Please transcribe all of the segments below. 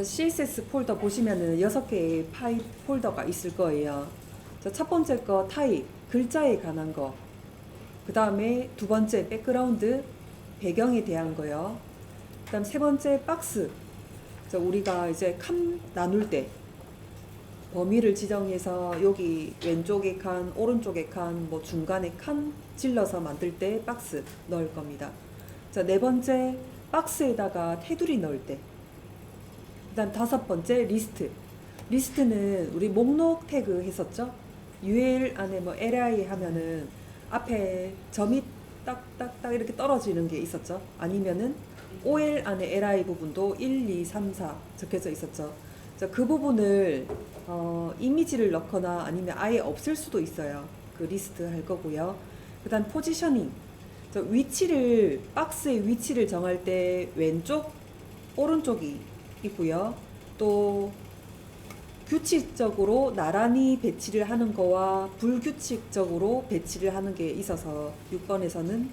자, CSS 폴더 보시면은 6개의 파일 폴더가 있을 거예요. 자, 첫 번째 거 타입, 글자에 관한 거. 그 다음에 두 번째 백그라운드, 배경에 대한 거요. 그 다음 세 번째 박스. 자, 우리가 이제 칸 나눌 때 범위를 지정해서 여기 왼쪽에 칸, 오른쪽에 칸, 뭐 중간에 칸 찔러서 만들 때 박스 넣을 겁니다. 자, 네 번째 박스에다가 테두리 넣을 때. 그 다음 다섯 번째 리스트. 리스트는 우리 목록 태그 했었죠? UL 안에 뭐 li 하면은 앞에 점이 딱딱딱 이렇게 떨어지는 게 있었죠? 아니면은 OL 안에 li 부분도 1, 2, 3, 4 적혀져 있었죠? 자, 그 부분을 이미지를 넣거나 아니면 아예 없앨 수도 있어요. 그 리스트 할 거고요. 그 다음 포지셔닝. 자, 위치를, 박스의 위치를 정할 때 왼쪽, 오른쪽이 있고요. 또 규칙적으로 나란히 배치를 하는 거와 불규칙적으로 배치를 하는 게 있어서 6번에서는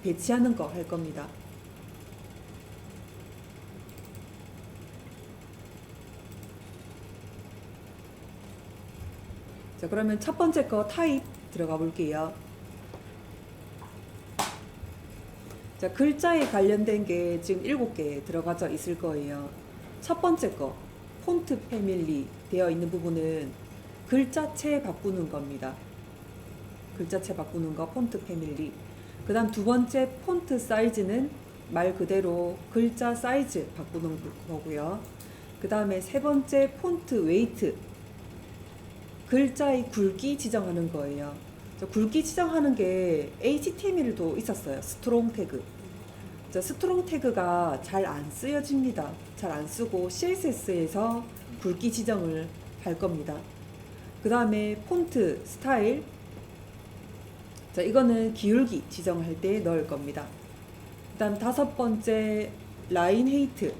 배치하는 거 할 겁니다. 자, 그러면 첫 번째 거 타입 들어가 볼게요. 자, 글자에 관련된 게 지금 7개 들어가져 있을 거예요. 첫 번째 거, 폰트 패밀리 되어 있는 부분은 글자체 바꾸는 겁니다. 글자체 바꾸는 거, 폰트 패밀리. 그 다음 두 번째 폰트 사이즈는 말 그대로 글자 사이즈 바꾸는 거고요. 그 다음에 세 번째 폰트 웨이트. 글자의 굵기 지정하는 거예요. 굵기 지정하는 게 HTML도 있었어요. 스트롱 태그. 스트롱 태그가 잘 안 쓰여집니다. 잘 안 쓰고 CSS에서 굵기 지정을 할 겁니다. 그 다음에 폰트 스타일. 자, 이거는 기울기 지정할 때 넣을 겁니다. 그 다음 다섯 번째 라인 헤이트.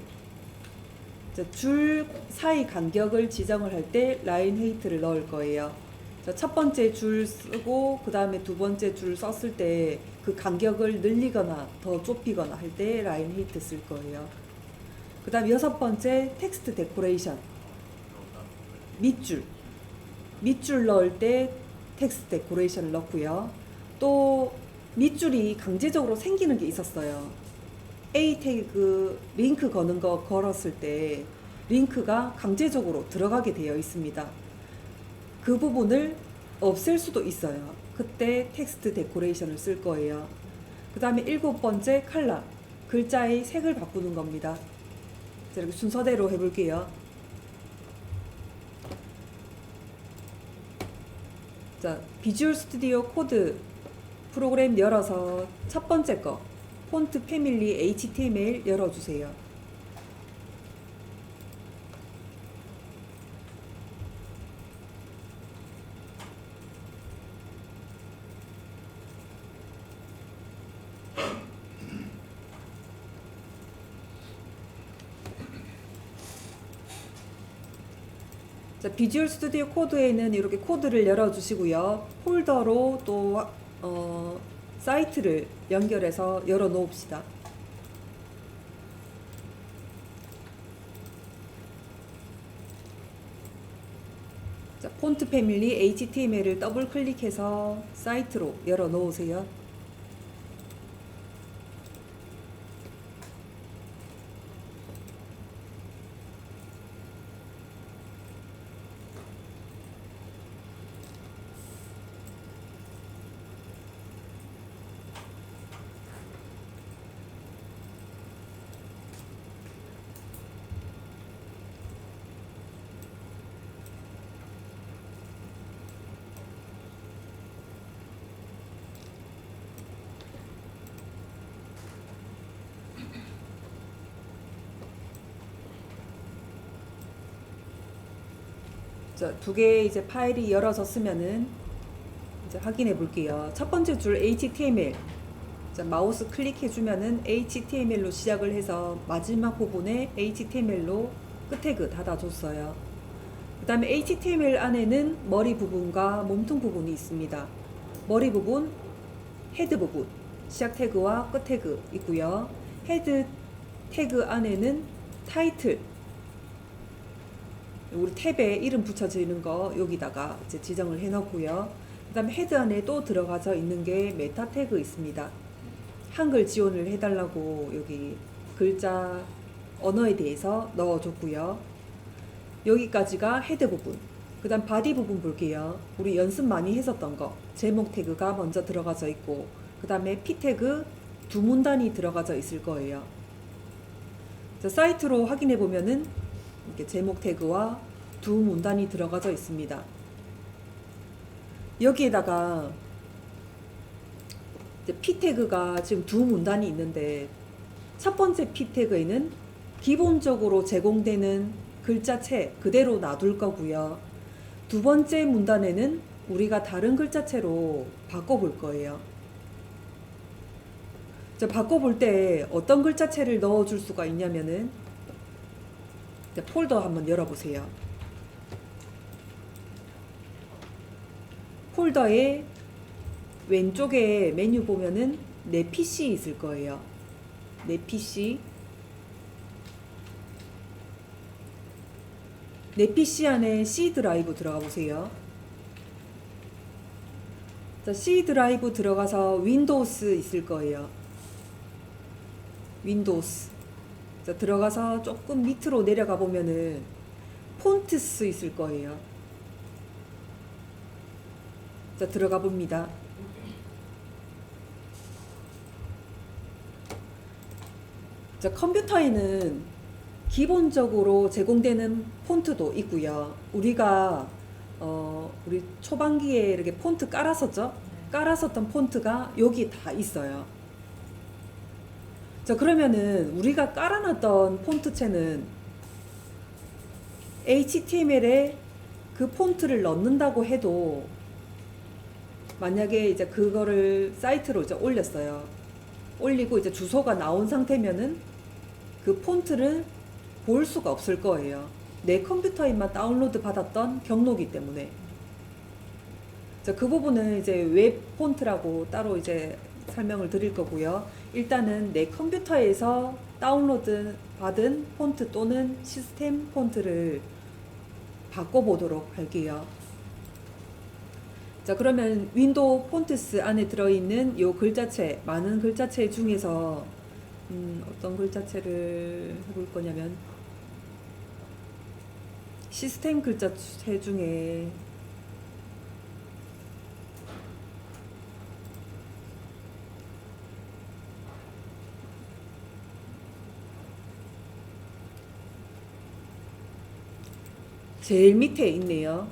줄 사이 간격을 지정을 할 때 라인 헤이트를 넣을 거예요. 자, 첫 번째 줄 쓰고 그 다음에 두 번째 줄 썼을 때 그 간격을 늘리거나 더 좁히거나 할 때 라인 헤이트 쓸 거예요. 그 다음 여섯 번째 텍스트 데코레이션. 밑줄 넣을 때 텍스트 데코레이션을 넣고요. 또 밑줄이 강제적으로 생기는 게 있었어요. A 태그 링크 거는 거 걸었을 때 링크가 강제적으로 들어가게 되어 있습니다. 그 부분을 없앨 수도 있어요. 그때 텍스트 데코레이션을 쓸 거예요. 그 다음에 일곱 번째 컬러. 글자의 색을 바꾸는 겁니다. 자, 이렇게 순서대로 해볼게요. 자, 비주얼 스튜디오 코드 프로그램 열어서 첫 번째 거 폰트 패밀리 HTML 열어주세요. 자, 비주얼 스튜디오 코드에는 이렇게 코드를 열어주시고요. 폴더로 또 사이트를 연결해서 열어 놓읍시다. 자, 폰트 패밀리 HTML을 더블 클릭해서 사이트로 열어 놓으세요. 자, 두 개 이제 파일이 열어졌으면은 이제 확인해 볼게요. 첫 번째 줄 HTML. 자, 마우스 클릭해 주면은 HTML로 시작을 해서 마지막 부분에 HTML로 끝 태그 닫아줬어요. 그 다음에 HTML 안에는 머리 부분과 몸통 부분이 있습니다. 머리 부분, 헤드 부분, 시작 태그와 끝 태그 있고요. 헤드 태그 안에는 타이틀, 우리 탭에 이름 붙여지는 거 여기다가 이제 지정을 해 놓고요. 그 다음에 헤드 안에 또 들어가서 있는 게 메타 태그 있습니다. 한글 지원을 해달라고 여기 글자 언어에 대해서 넣어줬고요. 여기까지가 헤드 부분. 그 다음 바디 부분 볼게요. 우리 연습 많이 했었던 거 제목 태그가 먼저 들어가져 있고, 그 다음에 P 태그 두 문단이 들어가져 있을 거예요. 자, 사이트로 확인해 보면은 이렇게 제목 태그와 두 문단이 들어가져 있습니다. 여기에다가 P 태그가 지금 두 문단이 있는데, 첫 번째 P 태그에는 기본적으로 제공되는 글자체 그대로 놔둘 거고요. 두 번째 문단에는 우리가 다른 글자체로 바꿔볼 거예요. 자, 바꿔볼 때 어떤 글자체를 넣어줄 수가 있냐면은, 폴더 한번 열어보세요. 폴더의 왼쪽에 메뉴 보면은 내 PC 있을 거예요. 내 PC. 내 PC 안에 C 드라이브 들어가 보세요. 자, C 드라이브 들어가서 윈도우스 있을 거예요. 윈도우스. 자, 들어가서 조금 밑으로 내려가 보면은 폰트스 있을 거예요. 자, 들어가 봅니다. 자, 컴퓨터에는 기본적으로 제공되는 폰트도 있고요. 우리가 우리 초반기에 이렇게 폰트 깔았었죠? 깔았었던 폰트가 여기 다 있어요. 자, 그러면은 우리가 깔아놨던 폰트체는 HTML에 그 폰트를 넣는다고 해도, 만약에 이제 그거를 사이트로 이제 올렸어요. 올리고 이제 주소가 나온 상태면은 그 폰트를 볼 수가 없을 거예요. 내 컴퓨터에만 다운로드 받았던 경로기 때문에. 자, 그 부분은 이제 웹 폰트라고 따로 이제 설명을 드릴 거고요. 일단은 내 컴퓨터에서 다운로드 받은 폰트 또는 시스템 폰트를 바꿔보도록 할게요. 자, 그러면 윈도우 폰트스 안에 들어있는 요 글자체, 많은 글자체 중에서 어떤 글자체를 해볼 거냐면, 시스템 글자체 중에 제일 밑에 있네요.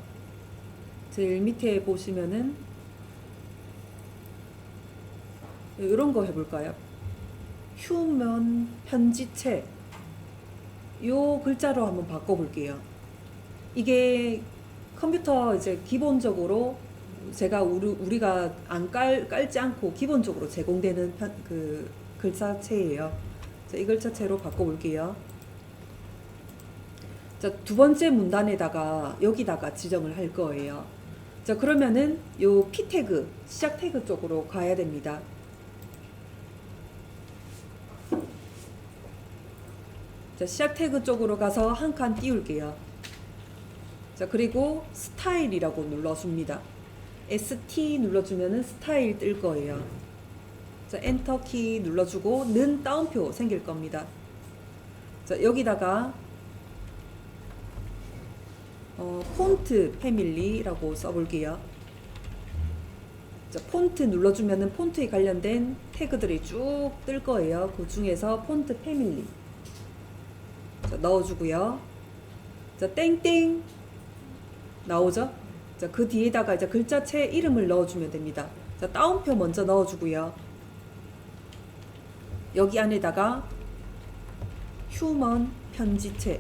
제일 밑에 보시면은 이런 거 해볼까요? 휴먼 편지체, 요 글자로 한번 바꿔볼게요. 이게 컴퓨터 이제 기본적으로 제가 우리가 안 깔지 않고 기본적으로 제공되는 그 글자체예요. 자, 이 글자체로 바꿔볼게요. 자, 두 번째 문단에다가 여기다가 지정을 할 거예요. 자, 그러면은 요 P 태그, 시작 태그 쪽으로 가야 됩니다. 자, 시작 태그 쪽으로 가서 한 칸 띄울게요. 자, 그리고 스타일이라고 눌러줍니다. ST 눌러주면은 스타일 뜰 거예요. 자, 엔터 키 눌러주고 는 따옴표 생길 겁니다. 자, 여기다가 폰트 패밀리라고 써볼게요. 자, 폰트 눌러주면은 폰트에 관련된 태그들이 쭉 뜰 거예요. 그 중에서 폰트 패밀리. 자, 넣어주고요. 자, 땡땡 나오죠? 자, 그 뒤에다가 이제 글자체 이름을 넣어주면 됩니다. 자, 따옴표 먼저 넣어주고요. 여기 안에다가 휴먼 편지체.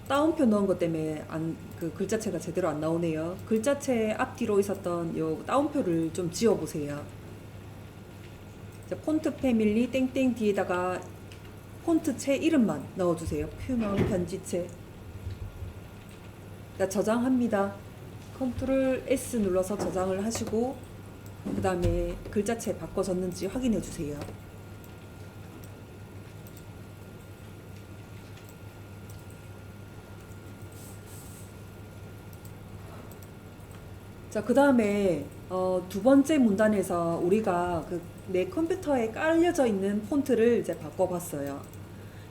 따옴표 넣은 것 때문에 그 글자체가 제대로 안 나오네요. 글자체 앞뒤로 있었던 요 따옴표를 좀 지워보세요. 자, 폰트 패밀리 땡땡 뒤에다가 폰트체 이름만 넣어주세요. 큐먼 편지체. 자, 저장합니다. 컨트롤 S 눌러서 저장을 하시고 그 다음에 글자체 바꿔졌는지 확인해 주세요. 자, 그 다음에 두 번째 문단에서 우리가 내 컴퓨터에 깔려져 있는 폰트를 이제 바꿔봤어요.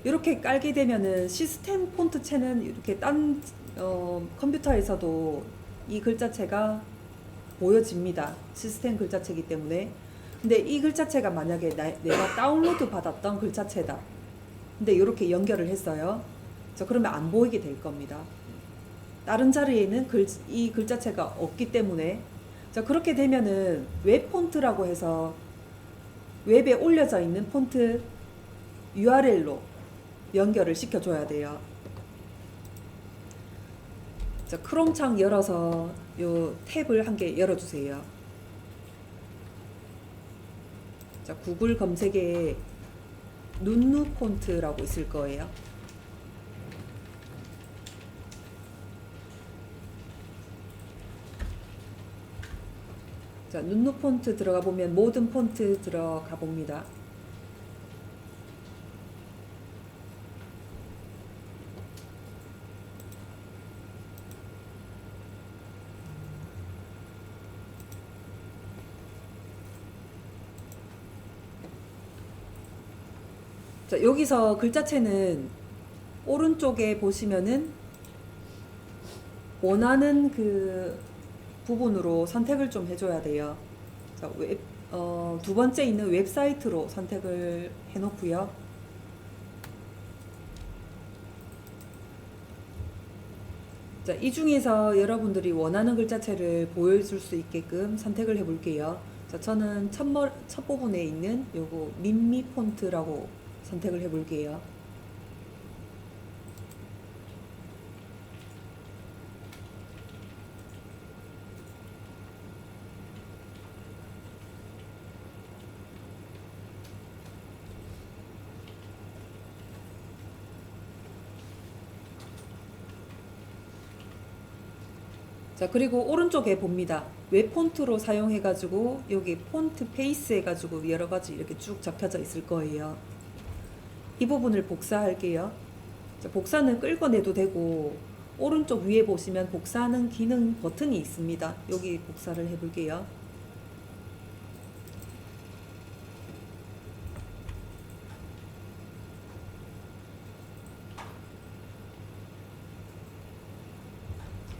이렇게 깔게 되면은 시스템 폰트체는 이렇게 딴 컴퓨터에서도 이 글자체가 보여집니다. 시스템 글자체이기 때문에. 근데 이 글자체가 만약에 내가 다운로드 받았던 글자체다. 근데 이렇게 연결을 했어요. 자, 그러면 안 보이게 될 겁니다. 다른 자리에는 이 글자체가 없기 때문에. 자, 그렇게 되면은 웹 폰트라고 해서 웹에 올려져 있는 폰트 URL로 연결을 시켜줘야 돼요. 자, 크롬 창 열어서 요 탭을 한 개 열어주세요. 자, 구글 검색에 눈누 폰트라고 있을 거예요. 자, 눈누 폰트 들어가 보면 모든 폰트 들어가 봅니다. 자, 여기서 글자체는 오른쪽에 보시면은 원하는 그 부분으로 선택을 좀 해줘야 돼요. 자, 두 번째 있는 웹사이트로 선택을 해놓고요. 자, 이 중에서 여러분들이 원하는 글자체를 보여줄 수 있게끔 선택을 해볼게요. 자, 저는 첫 부분에 있는 요거 민미 폰트라고 선택을 해볼게요. 자, 그리고 오른쪽에 봅니다. 웹 폰트로 사용해가지고 여기 폰트 페이스 해가지고 여러가지 이렇게 쭉 잡혀져 있을 거예요. 이 부분을 복사할게요. 자, 복사는 끌어내도 되고 오른쪽 위에 보시면 복사하는 기능 버튼이 있습니다. 여기 복사를 해볼게요.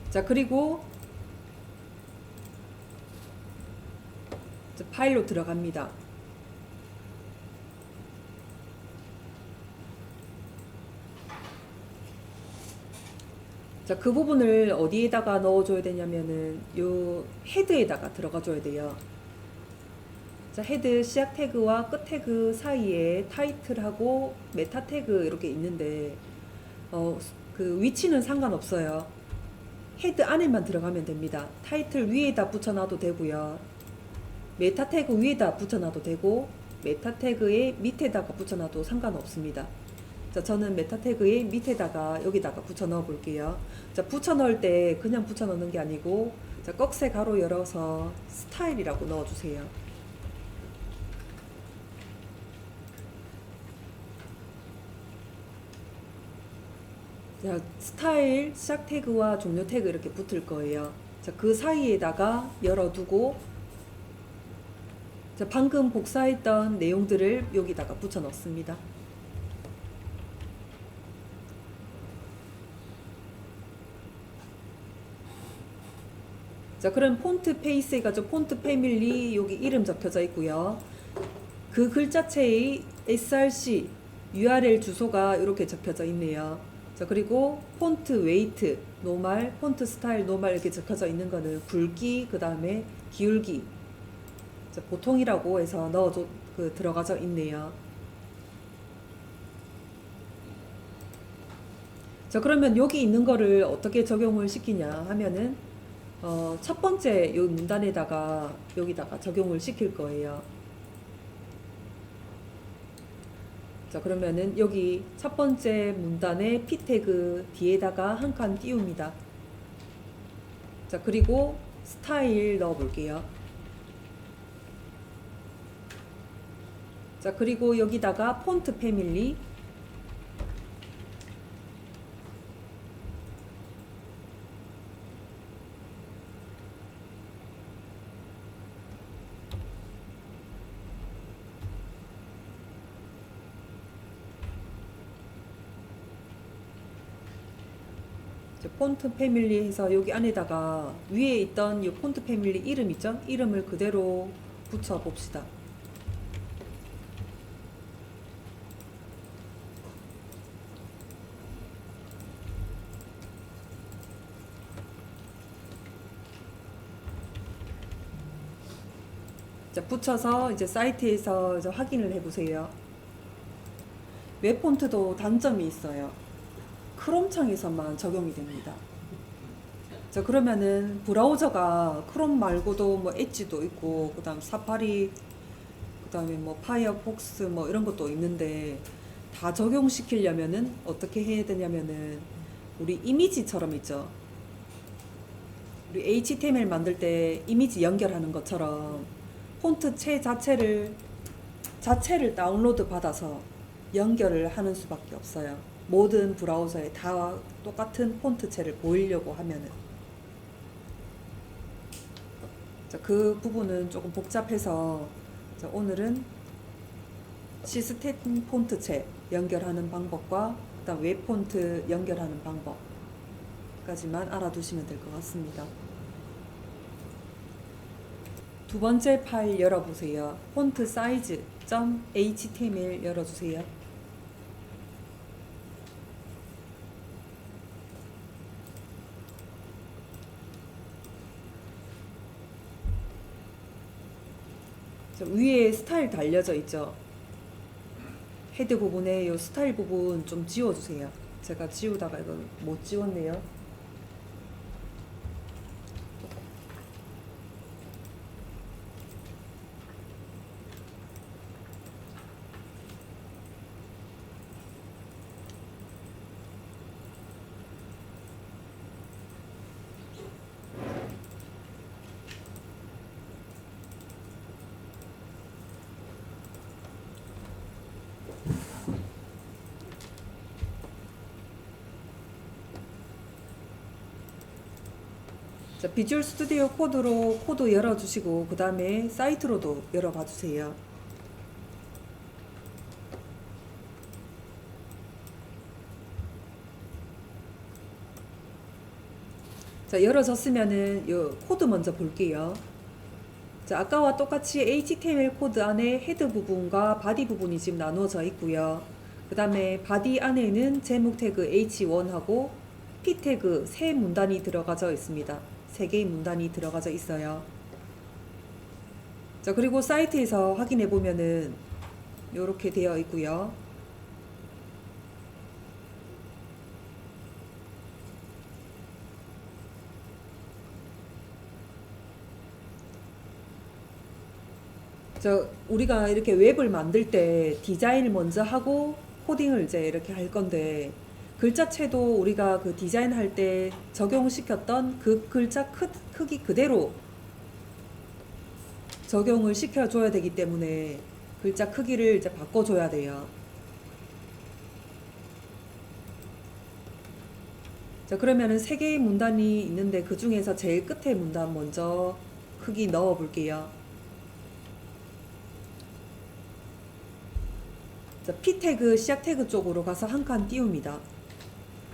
자, 그리고 파일로 들어갑니다. 자, 그 부분을 어디에다가 넣어줘야 되냐면은 요 헤드에다가 들어가 줘야 돼요. 자, 헤드 시작 태그와 끝 태그 사이에 타이틀하고 메타 태그 이렇게 있는데 그 위치는 상관없어요. 헤드 안에만 들어가면 됩니다. 타이틀 위에다 붙여놔도 되고요. 메타 태그 위에다 붙여놔도 되고 메타 태그의 밑에다가 붙여놔도 상관없습니다. 자, 저는 메타 태그의 밑에다가 여기다가 붙여 넣어 볼게요. 자, 붙여 넣을 때 그냥 붙여 넣는 게 아니고 자, 꺽쇠 가로 열어서 스타일이라고 넣어 주세요. 자, 스타일 시작 태그와 종료 태그 이렇게 붙을 거예요. 자, 그 사이에다가 열어두고 자, 방금 복사했던 내용들을 여기다가 붙여 넣습니다. 자, 그럼 폰트 페이스 해가지고 폰트 패밀리 여기 이름 적혀져 있고요. 그 글자체의 src URL 주소가 이렇게 적혀져 있네요. 자, 그리고 폰트 웨이트 노멀, 폰트 스타일 노멀 이렇게 적혀져 있는 거는 굵기, 그 다음에 기울기, 자, 보통이라고 해서 들어가져 있네요. 자, 그러면 여기 있는 거를 어떻게 적용을 시키냐 하면은 첫 번째 요 문단에다가 여기다가 적용을 시킬 거예요. 자, 그러면은 여기 첫 번째 문단에 P 태그 뒤에다가 한 칸 띄웁니다. 자, 그리고 스타일 넣어 볼게요. 자, 그리고 여기다가 폰트 패밀리, 폰트 패밀리 해서 여기 안에다가 위에 있던 이 폰트 패밀리 이름 있죠? 이름을 그대로 붙여 봅시다. 자, 붙여서 이제 사이트에서 이제 확인을 해 보세요. 웹 폰트도 단점이 있어요. 크롬 창에서만 적용이 됩니다. 자, 그러면은 브라우저가 크롬 말고도 뭐 엣지도 있고 그다음 사파리, 그다음에 뭐 파이어폭스 뭐 이런 것도 있는데 다 적용시키려면은 어떻게 해야 되냐면은 우리 이미지처럼 있죠. 우리 HTML 만들 때 이미지 연결하는 것처럼 폰트체 자체를 다운로드 받아서 연결을 하는 수밖에 없어요. 모든 브라우저에 다 똑같은 폰트체를 보이려고 하면은. 자, 그 부분은 조금 복잡해서 자, 오늘은 시스템 폰트체 연결하는 방법과 그다음 웹 폰트 연결하는 방법까지만 알아두시면 될 것 같습니다. 두 번째 파일 열어보세요. 폰트 사이즈 .html 열어주세요. 위에 스타일 달려져 있죠. 헤드 부분에 이 스타일 부분 좀 지워주세요. 제가 지우다가 이거 못 지웠네요. 자, 비주얼 스튜디오 코드로 코드 열어주시고 그 다음에 사이트로도 열어봐 주세요. 자, 열어졌으면은 요 코드 먼저 볼게요. 자, 아까와 똑같이 HTML 코드 안에 헤드 부분과 바디 부분이 지금 나누어져 있고요. 그 다음에 바디 안에는 제목 태그 H1하고 P 태그 세 문단이 들어가져 있습니다. 세 개의 문단이 들어가져 있어요. 자, 그리고 사이트에서 확인해 보면은 이렇게 되어 있고요. 우리가 이렇게 웹을 만들 때 디자인을 먼저 하고 코딩을 이제 이렇게 할 건데 글자체도 우리가 그 디자인 할 때 적용시켰던 그 글자 크기 그대로 적용을 시켜줘야 되기 때문에 글자 크기를 이제 바꿔줘야 돼요. 자, 그러면은 세 개의 문단이 있는데 그 중에서 제일 끝에 문단 먼저 크기 넣어 볼게요. 자, P 태그 시작 태그 쪽으로 가서 한 칸 띄웁니다.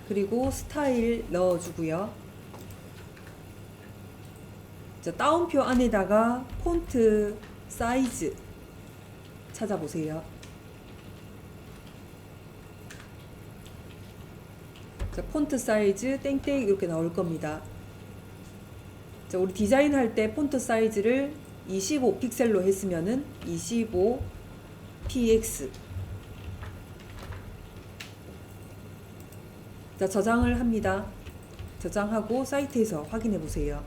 그리고 스타일 넣어주고요. 자, 따옴표 안에다가 폰트 사이즈 찾아보세요. 자, 폰트 사이즈 땡땡 이렇게 나올 겁니다. 자, 우리 디자인 할 때 폰트 사이즈를 25 픽셀로 했으면은 25 px. 자, 저장을 합니다. 저장하고 사이트에서 확인해 보세요.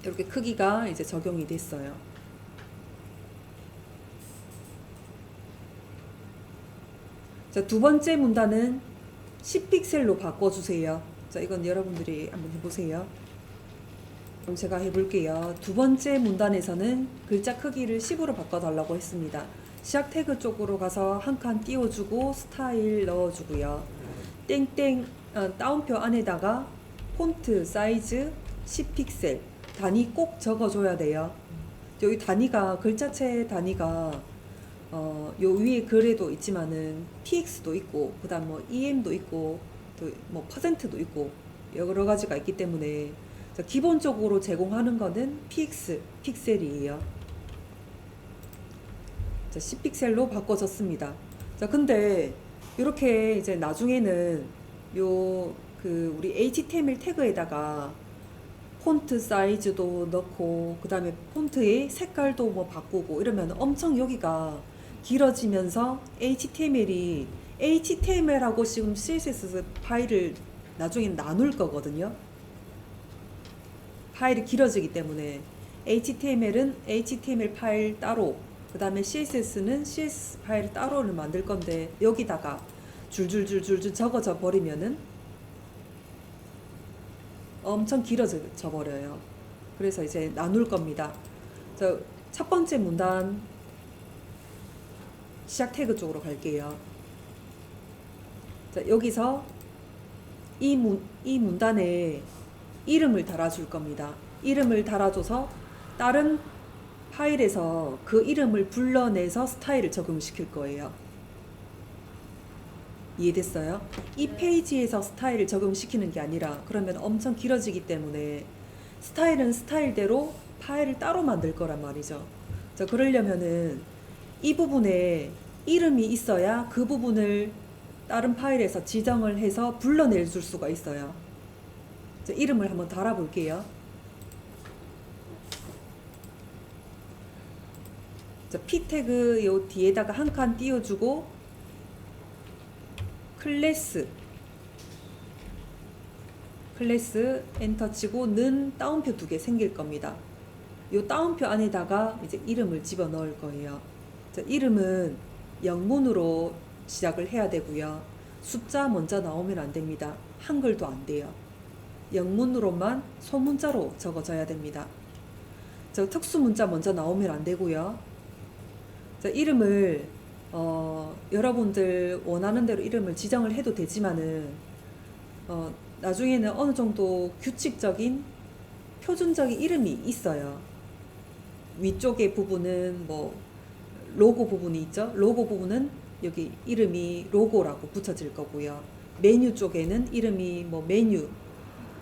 이렇게 크기가 이제 적용이 됐어요. 자, 두 번째 문단은 10픽셀로 바꿔주세요. 자, 이건 여러분들이 한번 해보세요. 그럼 제가 해볼게요. 두 번째 문단에서는 글자 크기를 10으로 바꿔달라고 했습니다. 시작 태그 쪽으로 가서 한 칸 띄워주고 스타일 넣어주고요. 땡땡 따옴표 안에다가 폰트 사이즈 10픽셀 단위 꼭 적어줘야 돼요. 여기 단위가 글자체 단위가 요 위에 글에도 있지만은 px도 있고 그다음 뭐 em도 있고 또 뭐 퍼센트도 있고 여러 가지가 있기 때문에 기본적으로 제공하는 거는 px 픽셀이에요. 자, 10픽셀로 바꿔졌습니다. 자, 근데 이렇게 이제 나중에는 우리 HTML 태그에다가 폰트 사이즈도 넣고 그다음에 폰트의 색깔도 뭐 바꾸고 이러면 엄청 여기가 길어지면서 HTML하고 지금 CSS 파일을 나중에 나눌 거거든요. 파일이 길어지기 때문에 HTML은 HTML 파일 따로 그다음에 CSS는 CSS 파일 따로를 만들 건데 여기다가 줄줄줄줄줄 적어져 버리면은 엄청 길어져 버려요. 그래서 이제 나눌 겁니다. 첫 번째 문단 시작 태그 쪽으로 갈게요. 자, 여기서 이 문단에 이름을 달아줄 겁니다. 이름을 달아줘서 다른 파일에서 그 이름을 불러내서 스타일을 적용시킬 거예요. 이해됐어요? 이 페이지에서 스타일을 적용시키는 게 아니라 그러면 엄청 길어지기 때문에 스타일은 스타일대로 파일을 따로 만들 거란 말이죠. 자, 그러려면은 이 부분에 이름이 있어야 그 부분을 다른 파일에서 지정을 해서 불러낼 수가 있어요. 자, 이름을 한번 달아볼게요. 자, P 태그 요 뒤에다가 한 칸 띄워주고 클래스 엔터 치고 는 따옴표 2개 생길 겁니다. 요 따옴표 안에다가 이제 이름을 집어 넣을 거예요. 자, 이름은 영문으로 시작을 해야 되고요. 숫자 먼저 나오면 안 됩니다. 한글도 안 돼요. 영문으로만 소문자로 적어져야 됩니다. 저 특수 문자 먼저 나오면 안 되고요. 자, 이름을 여러분들 원하는 대로 이름을 지정을 해도 되지만은 나중에는 어느 정도 규칙적인 표준적인 이름이 있어요. 위쪽에 부분은 뭐 로고 부분이 있죠. 로고 부분은 여기 이름이 로고라고 붙여질 거고요. 메뉴 쪽에는 이름이 뭐 메뉴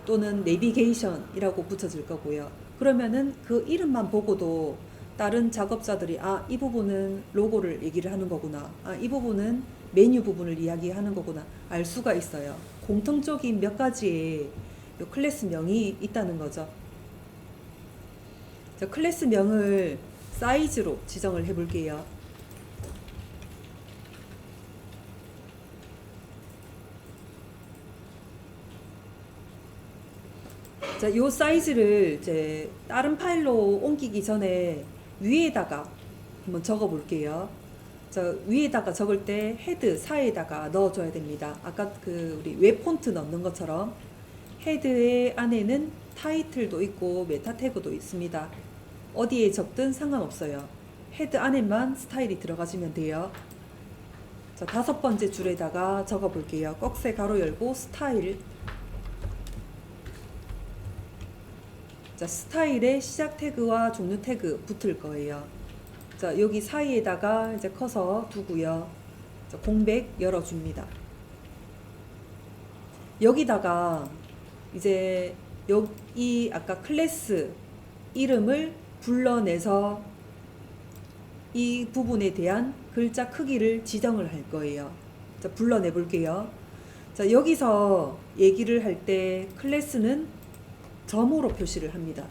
또는 내비게이션이라고 붙여질 거고요. 그러면은 그 이름만 보고도 다른 작업자들이 이 부분은 로고를 얘기를 하는 거구나. 이 부분은 메뉴 부분을 이야기하는 거구나. 알 수가 있어요. 공통적인 몇 가지의 클래스명이 있다는 거죠. 자, 클래스명을 사이즈로 지정을 해 볼게요. 자, 요 사이즈를 이제 다른 파일로 옮기기 전에 위에다가 한번 적어 볼게요. 자, 위에다가 적을 때 헤드 사이에다가 넣어줘야 됩니다. 아까 우리 웹 폰트 넣는 것처럼 헤드의 안에는 타이틀도 있고 메타 태그도 있습니다. 어디에 적든 상관없어요. 헤드 안에만 스타일이 들어가시면 돼요. 자, 5번째 줄에다가 적어 볼게요. 꺽쇠 가로 열고 스타일. 자, 스타일에 시작 태그와 종료 태그 붙을 거예요. 자, 여기 사이에다가 이제 커서 두고요. 자, 공백 열어줍니다. 여기다가 이제 이 아까 클래스 이름을 불러내서 이 부분에 대한 글자 크기를 지정을 할 거예요. 자, 불러내 볼게요. 자, 여기서 얘기를 할 때 클래스는 점으로 표시를 합니다.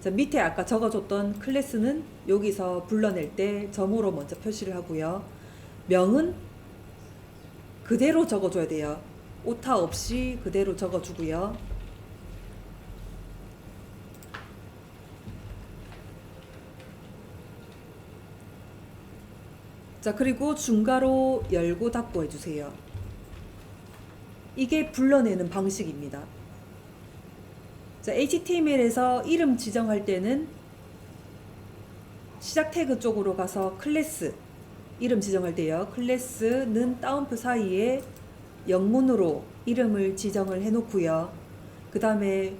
자, 밑에 아까 적어줬던 클래스는 여기서 불러낼 때 점으로 먼저 표시를 하고요. 명은 그대로 적어줘야 돼요. 오타 없이 그대로 적어주고요. 자, 그리고 중괄호 열고 닫고 해주세요. 이게 불러내는 방식입니다. 자, HTML에서 이름 지정할 때는 시작 태그 쪽으로 가서 클래스 이름 지정할 때요. 클래스는 따옴표 사이에 영문으로 이름을 지정을 해 놓고요. 그 다음에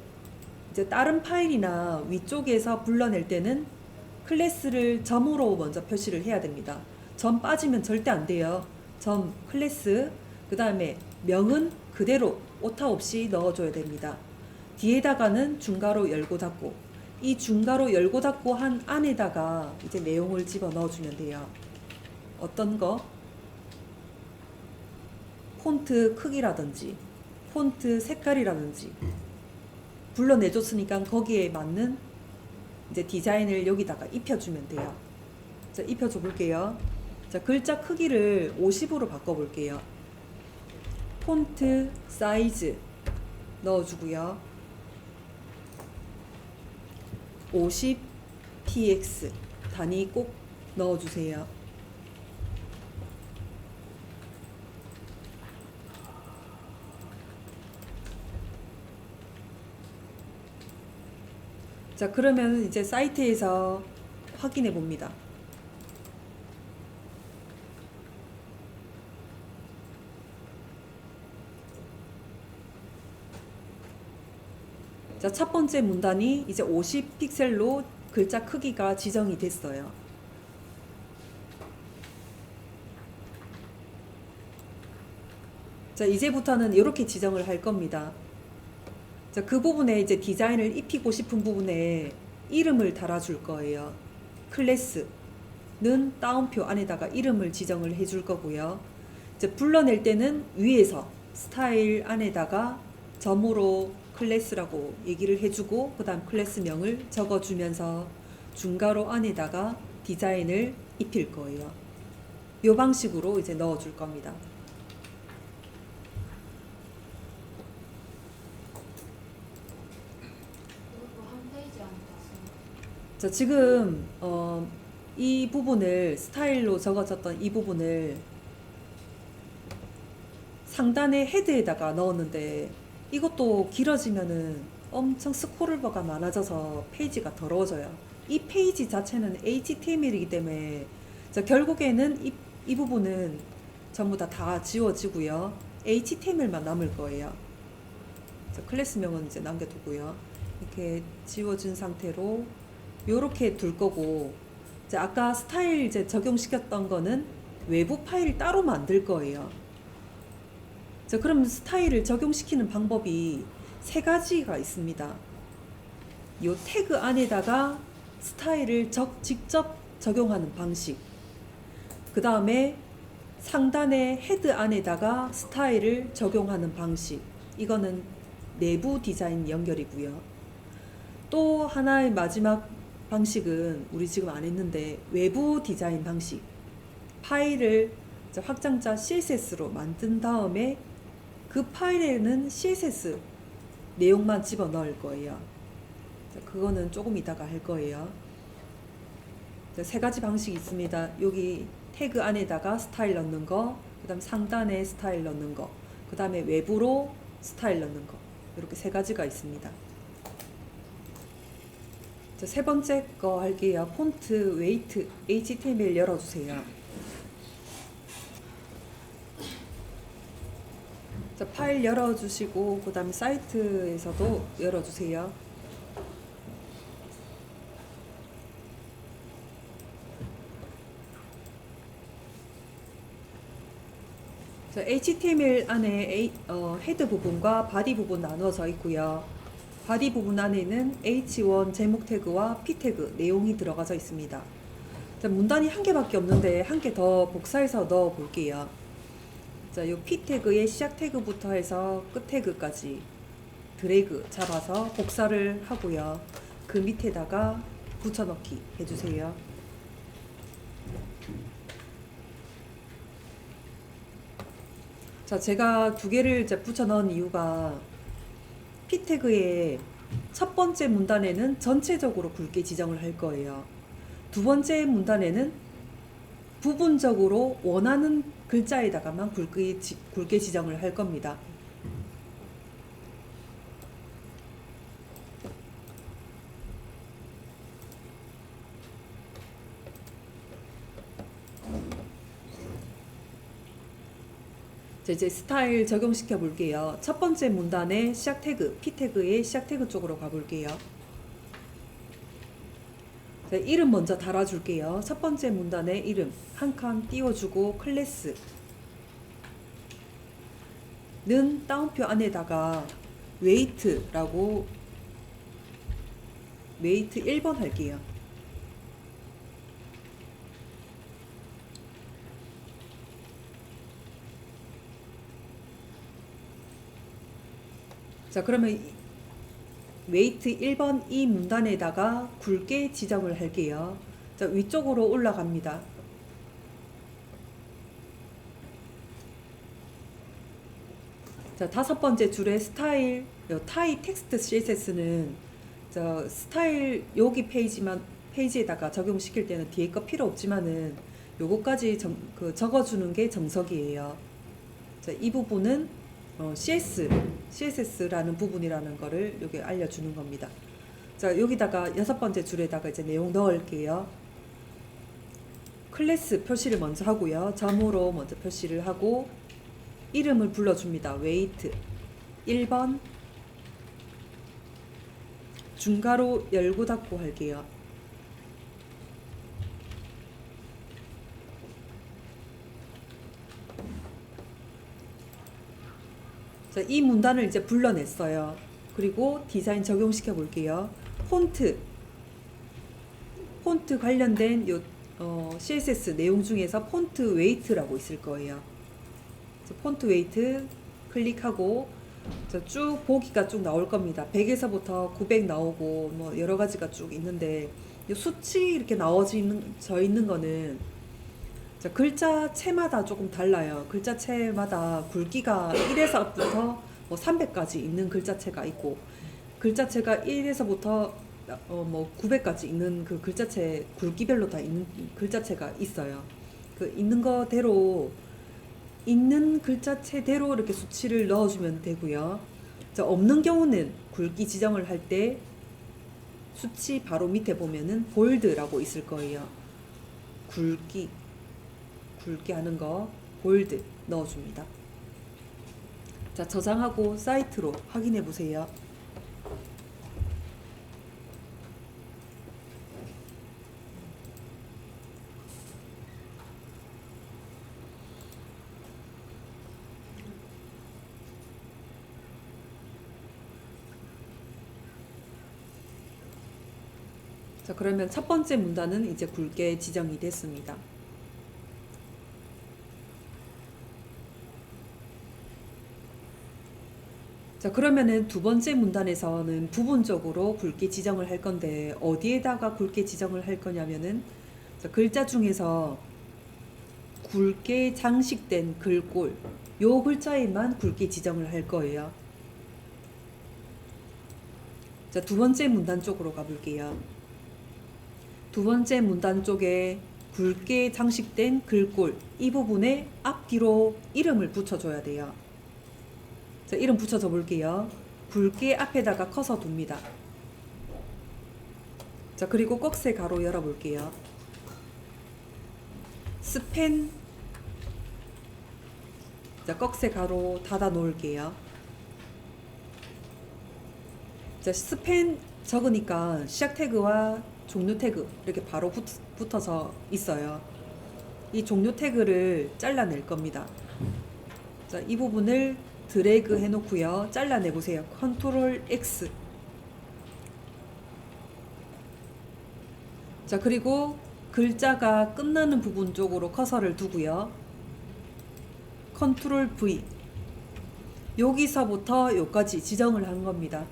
이제 다른 파일이나 위쪽에서 불러낼 때는 클래스를 점으로 먼저 표시를 해야 됩니다. 점 빠지면 절대 안 돼요. 점 클래스, 그 다음에 명은 그대로 오타 없이 넣어줘야 됩니다. 뒤에다가는 중괄호 열고 닫고, 이 중괄호 열고 닫고 한 안에다가 이제 내용을 집어 넣어주면 돼요. 어떤 거? 폰트 크기라든지 폰트 색깔이라든지 불러내줬으니까 거기에 맞는 이제 디자인을 여기다가 입혀주면 돼요. 자, 입혀줘 볼게요. 자, 글자 크기를 50으로 바꿔볼게요. 폰트 사이즈 넣어주고요. 50px 단위 꼭 넣어주세요. 자, 그러면 이제 사이트에서 확인해 봅니다. 자, 첫 번째 문단이 이제 50픽셀로 글자 크기가 지정이 됐어요. 자, 이제부터는 이렇게 지정을 할 겁니다. 자, 그 부분에 이제 디자인을 입히고 싶은 부분에 이름을 달아줄 거예요. 클래스는 따옴표 안에다가 이름을 지정을 해줄 거고요. 이제 불러낼 때는 위에서 스타일 안에다가 점으로 클래스라고 얘기를 해주고 그 다음 클래스명을 적어주면서 중괄호 안에다가 디자인을 입힐 거예요. 이 방식으로 이제 넣어줄 겁니다. 자, 지금 이 부분을 스타일로 적어졌던 이 부분을 상단의 헤드에다가 넣었는데 이것도 길어지면은 엄청 스크롤바가 많아져서 페이지가 더러워져요. 이 페이지 자체는 HTML이기 때문에 자, 결국에는 이 부분은 전부 다 지워지고요. HTML만 남을 거예요. 자, 클래스명은 이제 남겨두고요. 이렇게 지워진 상태로 요렇게 둘 거고, 이제 아까 스타일 이제 적용시켰던 거는 외부 파일 따로 만들 거예요. 자, 그럼 스타일을 적용시키는 방법이 세 가지가 있습니다. 요 태그 안에다가 스타일을 직접 적용하는 방식. 그 다음에 상단의 헤드 안에다가 스타일을 적용하는 방식. 이거는 내부 디자인 연결이고요. 또 하나의 마지막 방식은 우리 지금 안 했는데 외부 디자인 방식. 파일을 확장자 CSS로 만든 다음에 그 파일에는 CSS 내용만 집어 넣을 거예요. 그거는 조금 이따가 할 거예요. 세 가지 방식이 있습니다. 여기 태그 안에다가 스타일 넣는 거, 그 다음 상단에 스타일 넣는 거, 그 다음에 외부로 스타일 넣는 거. 이렇게 세 가지가 있습니다. 자, 세 번째 거 할게요. 폰트 웨이트 HTML 열어주세요. 자, 파일 열어주시고 그 다음에 사이트에서도 열어주세요. 자, HTML 안에 헤드 부분과 바디 부분 나누어져 있고요. 바디 부분 안에는 H1 제목 태그와 P 태그 내용이 들어가져 있습니다. 자, 문단이 한 개밖에 없는데 한 개 더 복사해서 넣어 볼게요. 자, 요 P 태그의 시작 태그부터 해서 끝 태그까지 드래그 잡아서 복사를 하고요. 그 밑에다가 붙여넣기 해주세요. 자, 제가 두 개를 이제 붙여 넣은 이유가 P 태그의 첫 번째 문단에는 전체적으로 굵게 지정을 할 거예요. 두 번째 문단에는 부분적으로 원하는 글자에다가만 굵게 지정을 할 겁니다. 자, 이제 스타일 적용시켜 볼게요. 첫 번째 문단의 시작 태그, P 태그의 시작 태그 쪽으로 가볼게요. 자, 이름 먼저 달아줄게요. 첫 번째 문단의 이름 한 칸 띄워주고 클래스는 따옴표 안에다가 웨이트라고 웨이트 1번 할게요. 자, 그러면 웨이트 1번 이 문단에다가 굵게 지정을 할게요. 자, 위쪽으로 올라갑니다. 자, 다섯 번째 줄의 스타일, 타입 텍스트 CSS는 저 스타일 여기 페이지에다가 적용시킬 때는 뒤에 거 필요 없지만은 요거까지 적어주는 게 정석이에요. 자, 이 부분은 CSS라는 부분이라는 거를 여기 알려주는 겁니다. 자, 여기다가 여섯 번째 줄에다가 이제 내용 넣을게요. 클래스 표시를 먼저 하고요. 점으로 먼저 표시를 하고 이름을 불러줍니다. 웨이트 1번 중괄호 열고 닫고 할게요. 자, 이 문단을 이제 불러냈어요. 그리고 디자인 적용시켜 볼게요. 폰트 관련된 CSS 내용 중에서 폰트 웨이트라고 있을 거예요. 폰트 웨이트 클릭하고 쭉 보기가 쭉 나올 겁니다. 100에서부터 900 나오고 뭐 여러 가지가 쭉 있는데 수치 이렇게 나와져 있는 거는 글자체마다 조금 달라요. 글자체마다 굵기가 1에서부터 뭐 300까지 있는 글자체가 있고 글자체가 1에서부터 뭐 900까지 있는 그 글자체 굵기별로 다 있는 글자체가 있어요. 그 있는 글자체대로 이렇게 수치를 넣어주면 되고요. 없는 경우는 굵기 지정을 할 때 수치 바로 밑에 보면은 볼드라고 있을 거예요. 굵기 하는 거 볼드 넣어줍니다. 자, 저장하고 사이트로 확인해 보세요. 자, 그러면 첫 번째 문단은 이제 굵게 지정이 됐습니다. 자, 그러면은 두 번째 문단에서는 부분적으로 굵게 지정을 할 건데 어디에다가 굵게 지정을 할 거냐면은 글자 중에서 굵게 장식된 글꼴 요 글자에만 굵게 지정을 할 거예요. 자, 두 번째 문단 쪽으로 가볼게요. 두 번째 문단 쪽에 굵게 장식된 글꼴 이 부분에 앞뒤로 이름을 붙여줘야 돼요. 자, 이름 붙여줘 볼게요. 굵게 앞에다가 커서 둡니다. 자, 그리고 꺽쇠 가로 열어 볼게요. 스펜 자, 꺽쇠 가로 닫아 놓을게요. 자, 스펜 적으니까 시작 태그와 종료 태그 이렇게 바로 붙어서 있어요. 이 종료 태그를 잘라낼 겁니다. 자, 이 부분을 드래그 해놓고요. 잘라내 보세요. 컨트롤 X. 자, 그리고 글자가 끝나는 부분 쪽으로 커서를 두고요. 컨트롤 V. 여기서부터 여기까지 지정을 한 겁니다.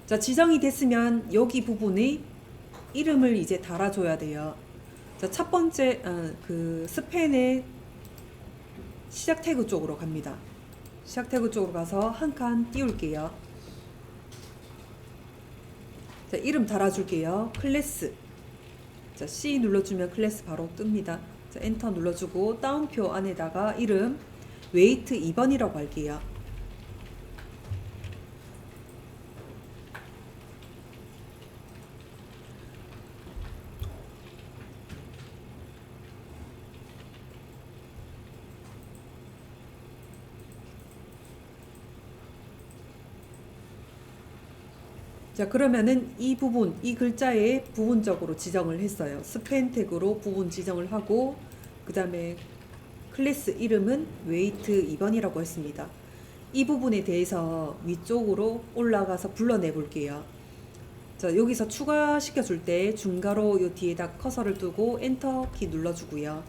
자, 지정이 됐으면 여기 부분에 이름을 이제 달아줘야 돼요. 자, 첫 번째 그 스펜의 시작 태그 쪽으로 갑니다. 시작 태그 쪽으로 가서 한 칸 띄울게요. 자, 자, 이름 달아줄게요. 클래스. 자, C 눌러주면 클래스 바로 뜹니다. 자, 엔터 눌러주고 따옴표 안에다가 이름 웨이트 2번이라고 할게요. 자, 그러면은 이 부분, 이 글자에 부분적으로 지정을 했어요. 스팬 태그로 부분 지정을 하고, 그 다음에 클래스 이름은 웨이트 2번이라고 했습니다. 이 부분에 대해서 위쪽으로 올라가서 불러내 볼게요. 자, 여기서 추가시켜 줄 때 중괄호 요 뒤에다 커서를 두고 엔터 키 눌러주고요.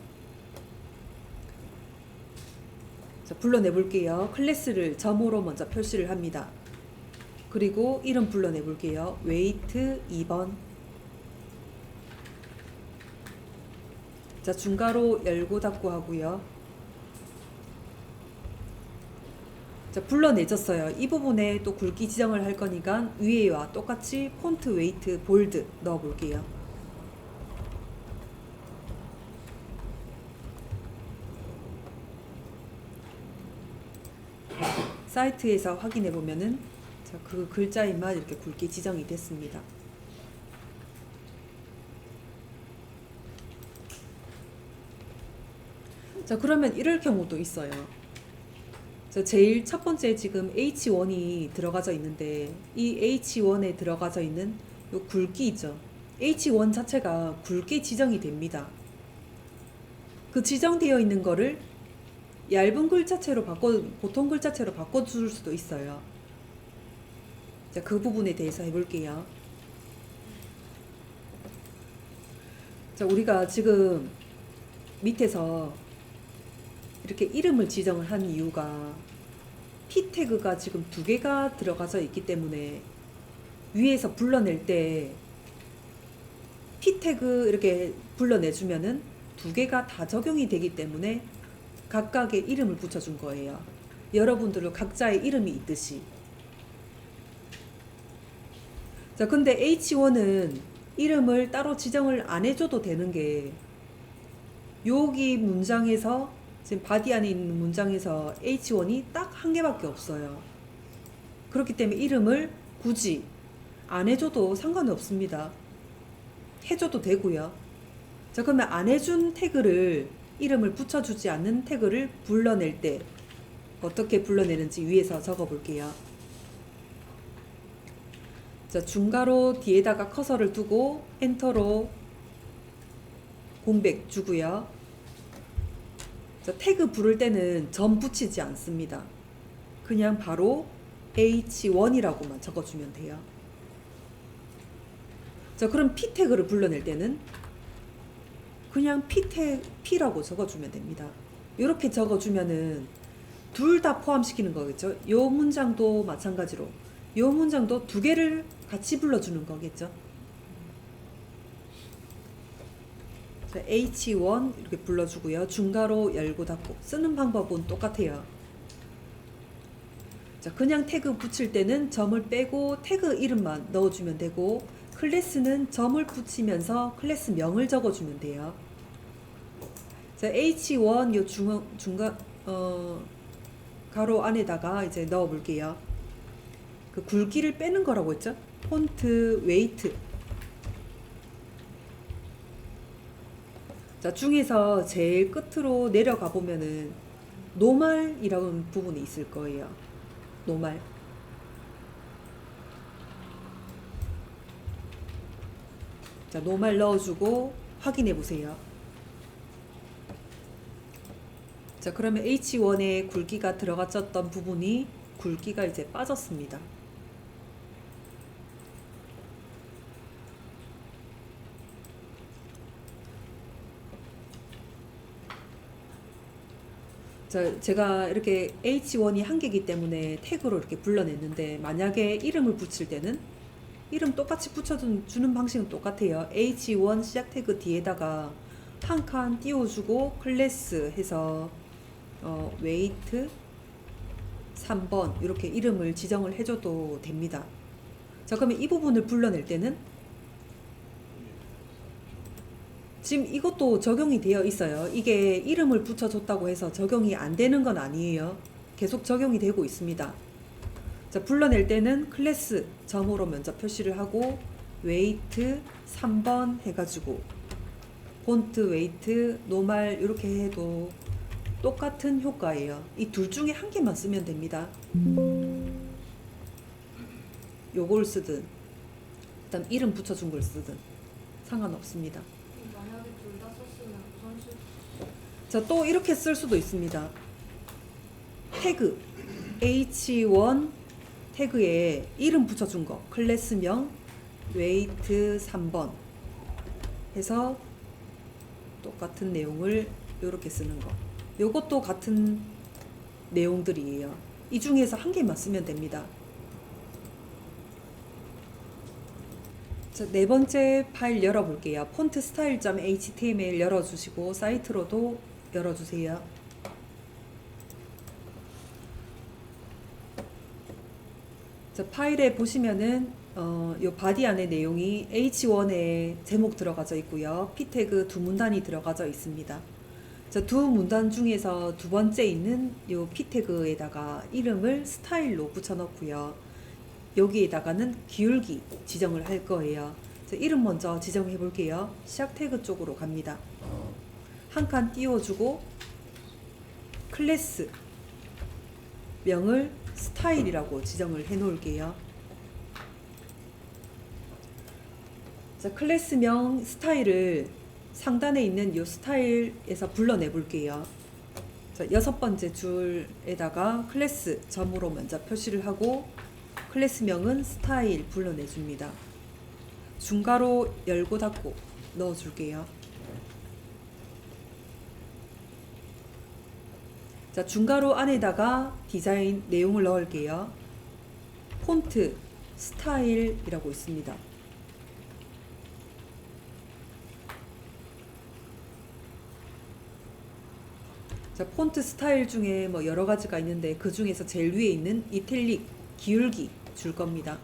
자, 불러내 볼게요. 클래스를 점으로 먼저 표시를 합니다. 그리고 이름 불러내 볼게요. 웨이트 2번. 자, 중괄호 열고 닫고 하고요. 자, 불러내졌어요. 이 부분에 또 굵기 지정을 할 거니까 위에와 똑같이 폰트 웨이트 볼드 넣어 볼게요. 사이트에서 확인해 보면은 자, 그 글자에만 이렇게 굵게 지정이 됐습니다. 자, 그러면 이럴 경우도 있어요. 자, 제일 첫 번째 지금 H1이 들어가져 있는데 이 H1에 들어가져 있는 요 굵기 있죠. H1 자체가 굵게 지정이 됩니다. 그 지정되어 있는 거를 얇은 글자체로 보통 글자체로 바꿔줄 수도 있어요. 자, 그 부분에 대해서 해볼게요. 자, 우리가 지금 밑에서 이렇게 이름을 지정을 한 이유가 P 태그가 지금 2개가 들어가져 있기 때문에 위에서 불러낼 때 P 태그 이렇게 불러내주면은 2개가 다 적용이 되기 때문에 각각의 이름을 붙여준 거예요. 여러분들은 각자의 이름이 있듯이. 자, 근데 H1은 이름을 따로 지정을 안 해줘도 되는 게 여기 문장에서 지금 바디 안에 있는 문장에서 H1이 딱 한 개밖에 없어요. 그렇기 때문에 이름을 굳이 안 해줘도 상관이 없습니다. 해줘도 되고요. 자, 그러면 안 해준 태그를 이름을 붙여주지 않는 태그를 불러낼 때 어떻게 불러내는지 위에서 적어 볼게요. 자, 중괄호 뒤에다가 커서를 두고 엔터로 공백 주고요. 자, 태그 부를 때는 점 붙이지 않습니다. 그냥 바로 H1이라고만 적어주면 돼요. 자, 그럼 P 태그를 불러낼 때는 그냥 P라고 적어주면 됩니다. 이렇게 적어주면은 둘 다 포함시키는 거겠죠. 요 문장도 마찬가지로 요 문장도 2개를 같이 불러주는 거겠죠. 자, H1 이렇게 불러주고요. 중괄호 열고 닫고 쓰는 방법은 똑같아요. 자, 그냥 태그 붙일 때는 점을 빼고 태그 이름만 넣어주면 되고 클래스는 점을 붙이면서 클래스 명을 적어주면 돼요. 자, H1 요 중간 가로 안에다가 이제 넣어 볼게요. 그 굵기를 빼는 거라고 했죠? 폰트 웨이트. 자, 중에서 제일 끝으로 내려가 보면은 노말이라는 부분이 있을 거예요. 노말. 자, 노말 넣어주고 확인해 보세요. 자, 그러면 H1에 굵기가 들어갔었던 부분이 굵기가 이제 빠졌습니다. 자, 제가 이렇게 H1이 한 개이기 때문에 태그로 이렇게 불러냈는데 만약에 이름을 붙일 때는 이름 똑같이 붙여주는 방식은 똑같아요. H1 시작 태그 뒤에다가 한 칸 띄워주고 클래스 해서 웨이트 3번 이렇게 이름을 지정을 해줘도 됩니다. 자, 그러면 이 부분을 불러낼 때는 지금 이것도 적용이 되어 있어요. 이게 이름을 붙여줬다고 해서 적용이 안 되는 건 아니에요. 계속 적용이 되고 있습니다. 자, 불러낼 때는 클래스 점으로 먼저 표시를 하고 웨이트 3번 해가지고 폰트 웨이트 노말 이렇게 해도 똑같은 효과예요. 이 둘 중에 한 개만 쓰면 됩니다. 요걸 쓰든 그다음 이름 붙여준 걸 쓰든 상관없습니다. 만약에 둘 다 썼으면 우선순위. 자, 또 이렇게 쓸 수도 있습니다. 태그 H1 태그에 이름 붙여준 거 클래스명 웨이트 3번 해서 똑같은 내용을 이렇게 쓰는 거. 요것도 같은 내용들이에요. 이 중에서 한 개만 쓰면 됩니다. 자, 네 번째 파일 열어볼게요. 폰트 스타일.html 열어주시고 사이트로도 열어주세요. 자, 파일에 보시면은 요 바디 안에 내용이 H1에 제목 들어가져 있고요. P 태그 두 문단이 들어가져 있습니다. 자, 두 문단 중에서 두 번째 있는 요 P 태그에다가 이름을 스타일로 붙여넣고요. 여기에다가는 기울기 지정을 할 거예요. 자, 이름 먼저 지정해 볼게요. 시작 태그 쪽으로 갑니다. 한 칸 띄워주고 클래스 명을 스타일이라고 지정을 해 놓을게요. 자, 클래스명 스타일을 상단에 있는 이 스타일에서 불러내 볼게요. 자, 여섯 번째 줄에다가 클래스 점으로 먼저 표시를 하고 클래스명은 스타일 불러내 줍니다. 중괄호 열고 닫고 넣어 줄게요. 자, 중괄호 안에다가 디자인 내용을 넣을게요. 폰트 스타일이라고 있습니다. 자, 폰트 스타일 중에 뭐 여러 가지가 있는데 그 중에서 제일 위에 있는 이탈릭 기울기 줄 겁니다.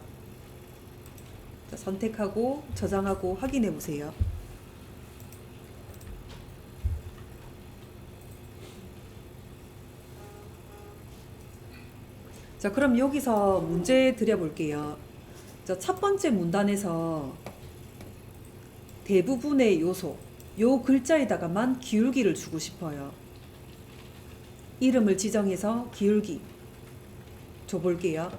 자, 선택하고 저장하고 확인해 보세요. 자, 그럼 여기서 문제 드려볼게요. 자, 첫 번째 문단에서 대부분의 요소, 요 글자에다가만 기울기를 주고 싶어요. 이름을 지정해서 기울기 줘볼게요.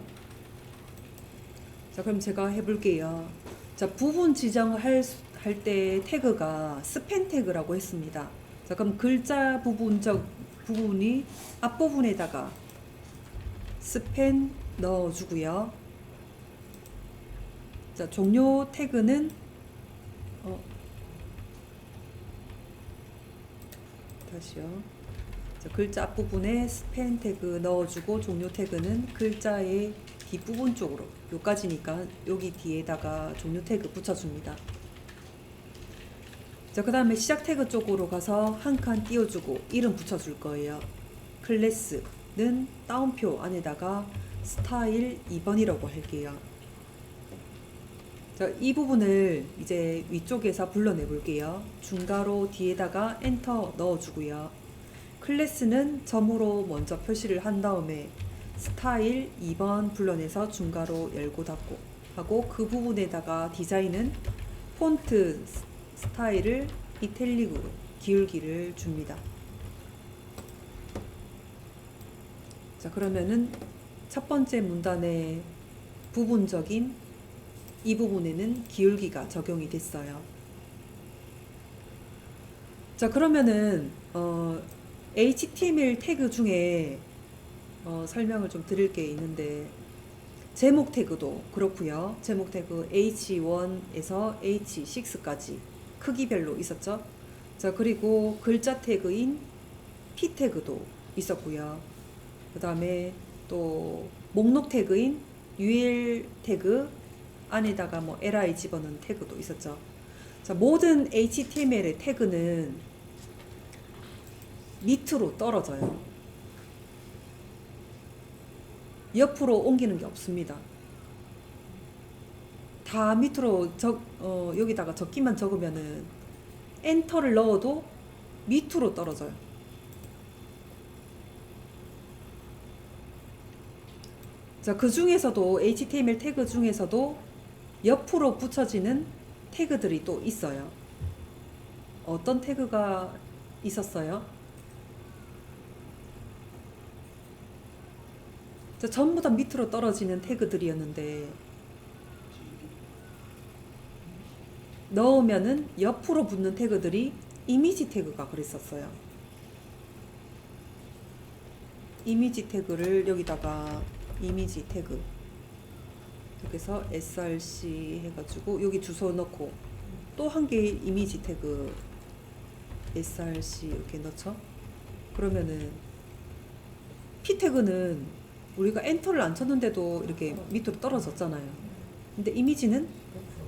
자, 그럼 제가 해볼게요. 자, 부분 지정할 때 태그가 스팬 태그라고 했습니다. 자, 그럼 글자 부분이 앞부분에다가 스팬 넣어주고요. 자, 종료 태그는 다시요. 자, 글자 앞부분에 스팬 태그 넣어주고 종료 태그는 글자의 뒷부분 쪽으로 요까지니까 여기 뒤에다가 종료 태그 붙여줍니다. 자, 그 다음에 시작 태그 쪽으로 가서 한 칸 띄워주고 이름 붙여줄 거예요. 클래스는 따옴표 안에다가 스타일 2번이라고 할게요. 자, 이 부분을 이제 위쪽에서 불러내 볼게요. 중괄호 뒤에다가 엔터 넣어주고요. 클래스는 점으로 먼저 표시를 한 다음에 스타일 2번 불러내서 중괄호 열고 닫고 하고 그 부분에다가 디자인은 폰트 스타일을 이탈릭으로 기울기를 줍니다. 자, 그러면은 첫 번째 문단의 부분적인 이 부분에는 기울기가 적용이 됐어요. 자, 그러면은 HTML 태그 중에 설명을 좀 드릴 게 있는데 제목 태그도 그렇고요. 제목 태그 H1에서 H6까지 크기별로 있었죠. 자, 그리고 글자 태그인 P 태그도 있었고요. 그 다음에 또 목록 태그인 UL 태그 안에다가 뭐 li 집어넣은 태그도 있었죠. 자, 모든 HTML의 태그는 밑으로 떨어져요. 옆으로 옮기는 게 없습니다. 다 밑으로 여기다가 적기만 적으면은 엔터를 넣어도 밑으로 떨어져요. 자, 그 중에서도 HTML 태그 중에서도 옆으로 붙여지는 태그들이 또 있어요. 어떤 태그가 있었어요? 자, 전부 다 밑으로 떨어지는 태그들이었는데 넣으면은 옆으로 붙는 태그들이 이미지 태그가 그랬었어요. 이미지 태그를 여기다가 이미지 태그 여기서 src 해가지고 여기 주소 넣고 또 한 개의 이미지 태그 src 이렇게 넣죠. 그러면은 p 태그는 우리가 엔터를 안 쳤는데도 이렇게 밑으로 떨어졌잖아요. 근데 이미지는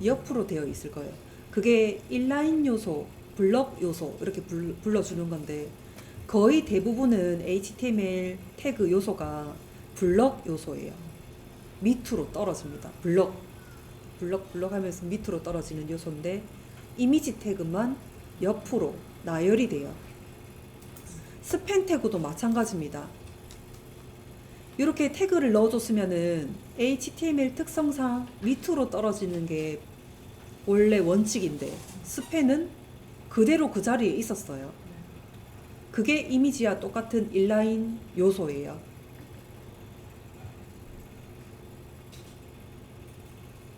옆으로 되어 있을 거예요. 그게 인라인 요소, 블럭 요소 이렇게 불러주는 건데 거의 대부분은 HTML 태그 요소가 블럭 요소예요. 밑으로 떨어집니다. 블럭 하면서 밑으로 떨어지는 요소인데 이미지 태그만 옆으로 나열이 돼요. 스팸 태그도 마찬가지입니다. 이렇게 태그를 넣어줬으면은 HTML 특성상 밑으로 떨어지는 게 원래 원칙인데 스팸은 그대로 그 자리에 있었어요. 그게 이미지와 똑같은 인라인 요소예요.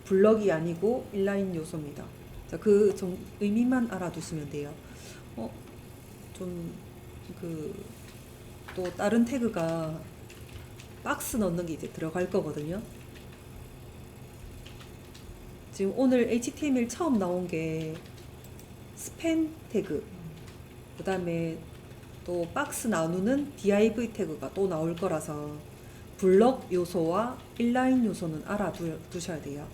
블럭이 아니고 인라인 요소입니다. 자, 그 의미만 알아두시면 돼요. 또 다른 태그가 박스 넣는 게 이제 들어갈 거거든요. 지금 오늘 HTML 처음 나온 게 스팸 태그, 그 다음에 또 박스 나누는 div 태그가 또 나올 거라서 블럭 요소와 인라인 요소는 알아두셔야 돼요.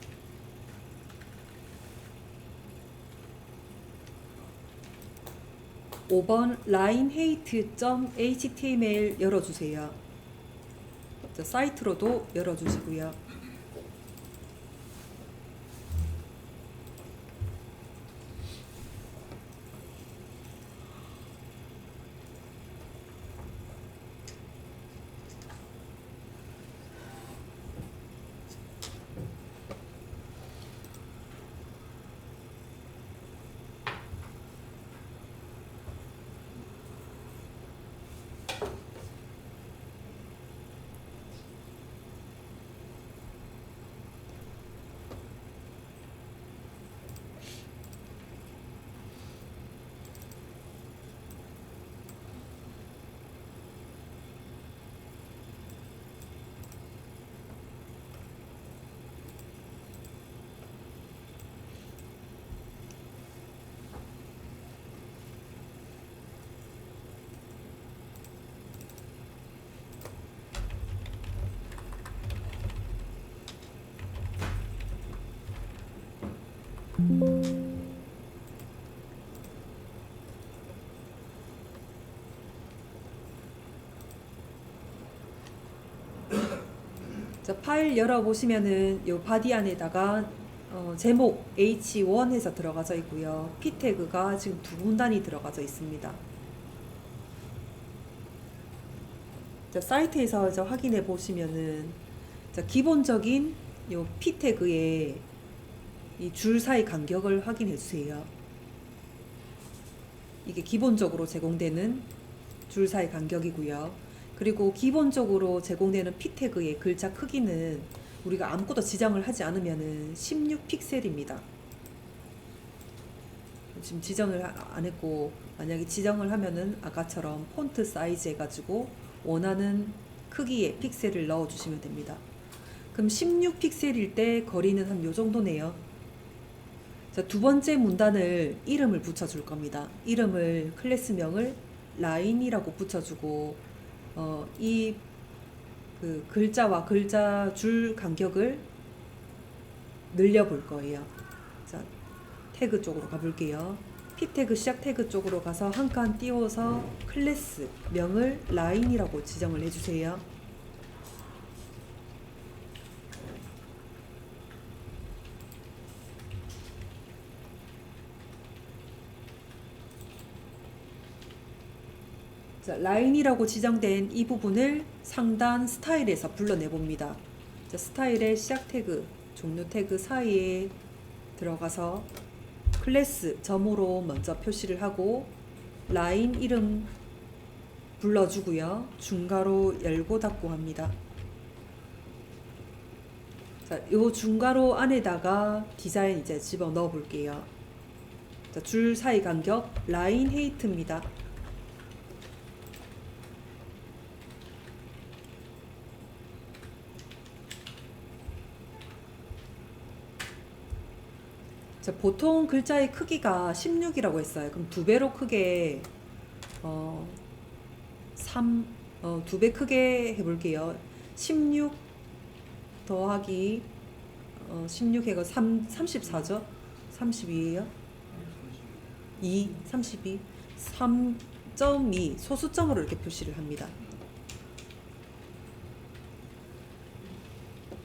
(5번) linehate.html 열어주세요. 사이트로도 열어주시고요. 자, 파일 열어보시면은 요 바디 안에다가 제목 H1 해서 들어가져 있고요. P 태그가 지금 두 군단이 들어가져 있습니다. 자, 사이트에서 확인해 보시면은 자, 기본적인 요 P 태그의 이 줄 사이 간격을 확인해 주세요. 이게 기본적으로 제공되는 줄 사이 간격이고요. 그리고 기본적으로 제공되는 P 태그의 글자 크기는 우리가 아무것도 지정을 하지 않으면은 16픽셀입니다. 지금 지정을 안 했고 만약에 지정을 하면은 아까처럼 폰트 사이즈 해가지고 원하는 크기의 픽셀을 넣어 주시면 됩니다. 그럼 16픽셀일 때 거리는 한 요 정도네요. 자, 두 번째 문단을 이름을 붙여줄 겁니다. 이름을 클래스명을 라인이라고 붙여주고 이 그 글자와 글자 줄 간격을 늘려볼 거예요. 자, 태그 쪽으로 가볼게요. P 태그 시작 태그 쪽으로 가서 한 칸 띄워서 클래스 명을 라인이라고 지정을 해주세요. 자, 라인이라고 지정된 이 부분을 상단 스타일에서 불러내 봅니다. 자, 스타일의 시작 태그, 종료 태그 사이에 들어가서 클래스 점으로 먼저 표시를 하고 라인 이름 불러주고요. 중괄호 열고 닫고 합니다. 자, 요 중괄호 안에다가 디자인 이제 집어 넣어 볼게요. 자, 줄 사이 간격 라인 헤이트입니다. 자, 보통 글자의 크기가 16이라고 했어요. 그럼 두 배로 크게 2배 크게 해볼게요. 16 더하기 16 해가 34죠? 32예요? 32 3.2 소수점으로 이렇게 표시를 합니다.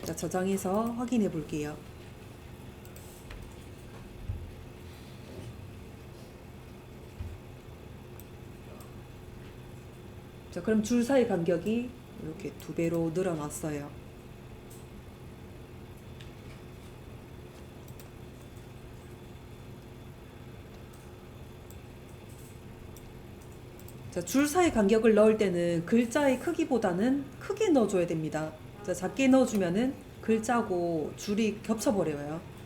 자, 저장해서 확인해 볼게요. 자, 그럼 줄 사이 간격이 이렇게 2배로 늘어났어요. 자, 줄 사이 간격을 넣을 때는 글자의 크기보다는 크게 넣어줘야 됩니다. 자, 작게 넣어주면은 글자고 줄이 겹쳐버려요.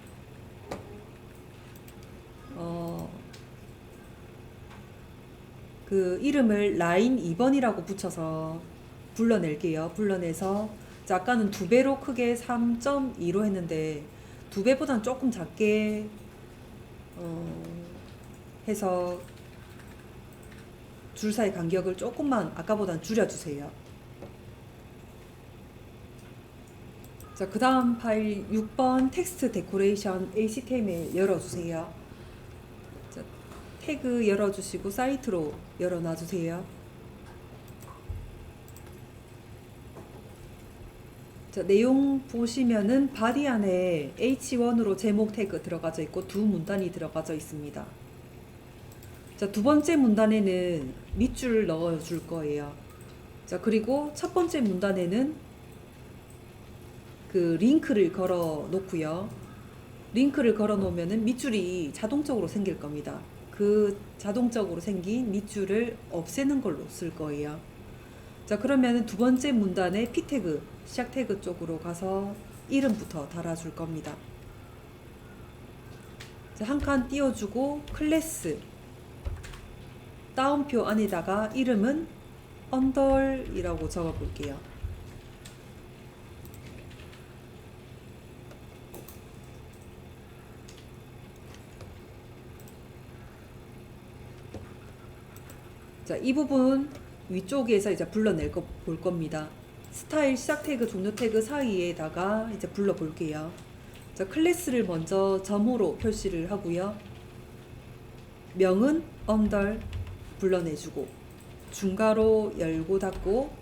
그 이름을 라인 2번이라고 붙여서 불러낼게요. 불러내서 자, 아까는 2배로 크게 3.2로 했는데 2배보다는 조금 작게 해서 줄 사이 간격을 조금만 아까보단 줄여주세요. 자, 그 다음 파일 6번 텍스트 데코레이션 HTML 열어주세요. 자, 태그 열어주시고 사이트로 열어놔주세요. 자, 내용 보시면은 바디 안에 H1으로 제목 태그 들어가져 있고 두 문단이 들어가져 있습니다. 자, 두 번째 문단에는 밑줄 넣어줄 거예요. 자, 그리고 첫 번째 문단에는 그 링크를 걸어 놓고요. 링크를 걸어 놓으면은 밑줄이 자동적으로 생길 겁니다. 그 자동적으로 생긴 밑줄을 없애는 걸로 쓸 거예요. 자, 그러면은 두 번째 문단의 P 태그, 시작 태그 쪽으로 가서 이름부터 달아줄 겁니다. 자, 한 칸 띄워주고 클래스 따옴표 안에다가 이름은 언더이라고 적어 볼게요. 자, 이 부분 위쪽에서 이제 불러낼 거 볼 겁니다. 스타일 시작 태그, 종료 태그 사이에다가 이제 불러 볼게요. 자, 클래스를 먼저 점으로 표시를 하고요. 명은 언더 불러내주고 중괄호 열고 닫고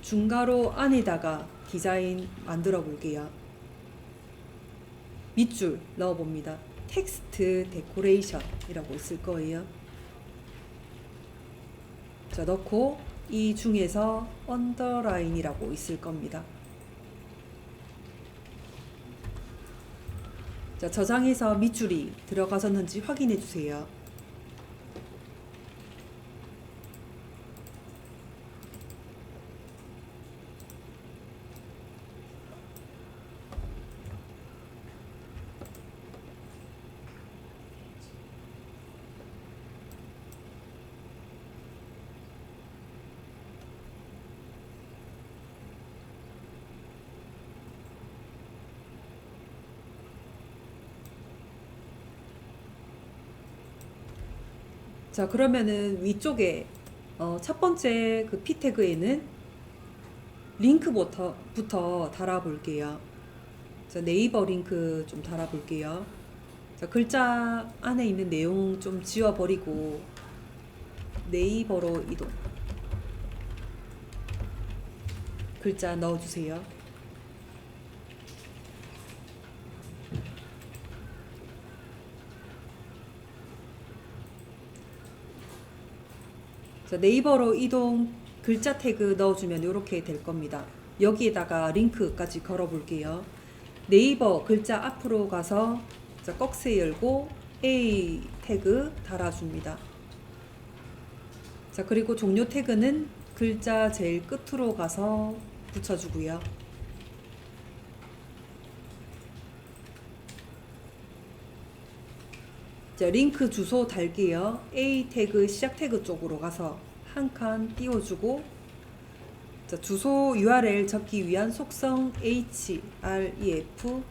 중괄호 안에다가 디자인 만들어 볼게요. 밑줄 넣어 봅니다. 텍스트 데코레이션이라고 있을 거예요. 자, 넣고 이 중에서 언더라인이라고 있을 겁니다. 자, 저장해서 밑줄이 들어가셨는지 확인해 주세요. 자, 그러면은 위쪽에 첫 번째 그 P 태그에는 링크부터 달아볼게요. 자, 네이버 링크 좀 달아볼게요. 자, 글자 안에 있는 내용 좀 지워버리고 네이버로 이동. 글자 넣어주세요. 자, 네이버로 이동 글자 태그 넣어주면 이렇게 될 겁니다. 여기에다가 링크까지 걸어 볼게요. 네이버 글자 앞으로 가서 자, 꺽쇠 열고 A 태그 달아줍니다. 자, 그리고 종료 태그는 글자 제일 끝으로 가서 붙여주고요. 자, 링크 주소 달게요. A 태그 시작 태그 쪽으로 가서 한 칸 띄워주고, 자, 주소 URL 적기 위한 속성 href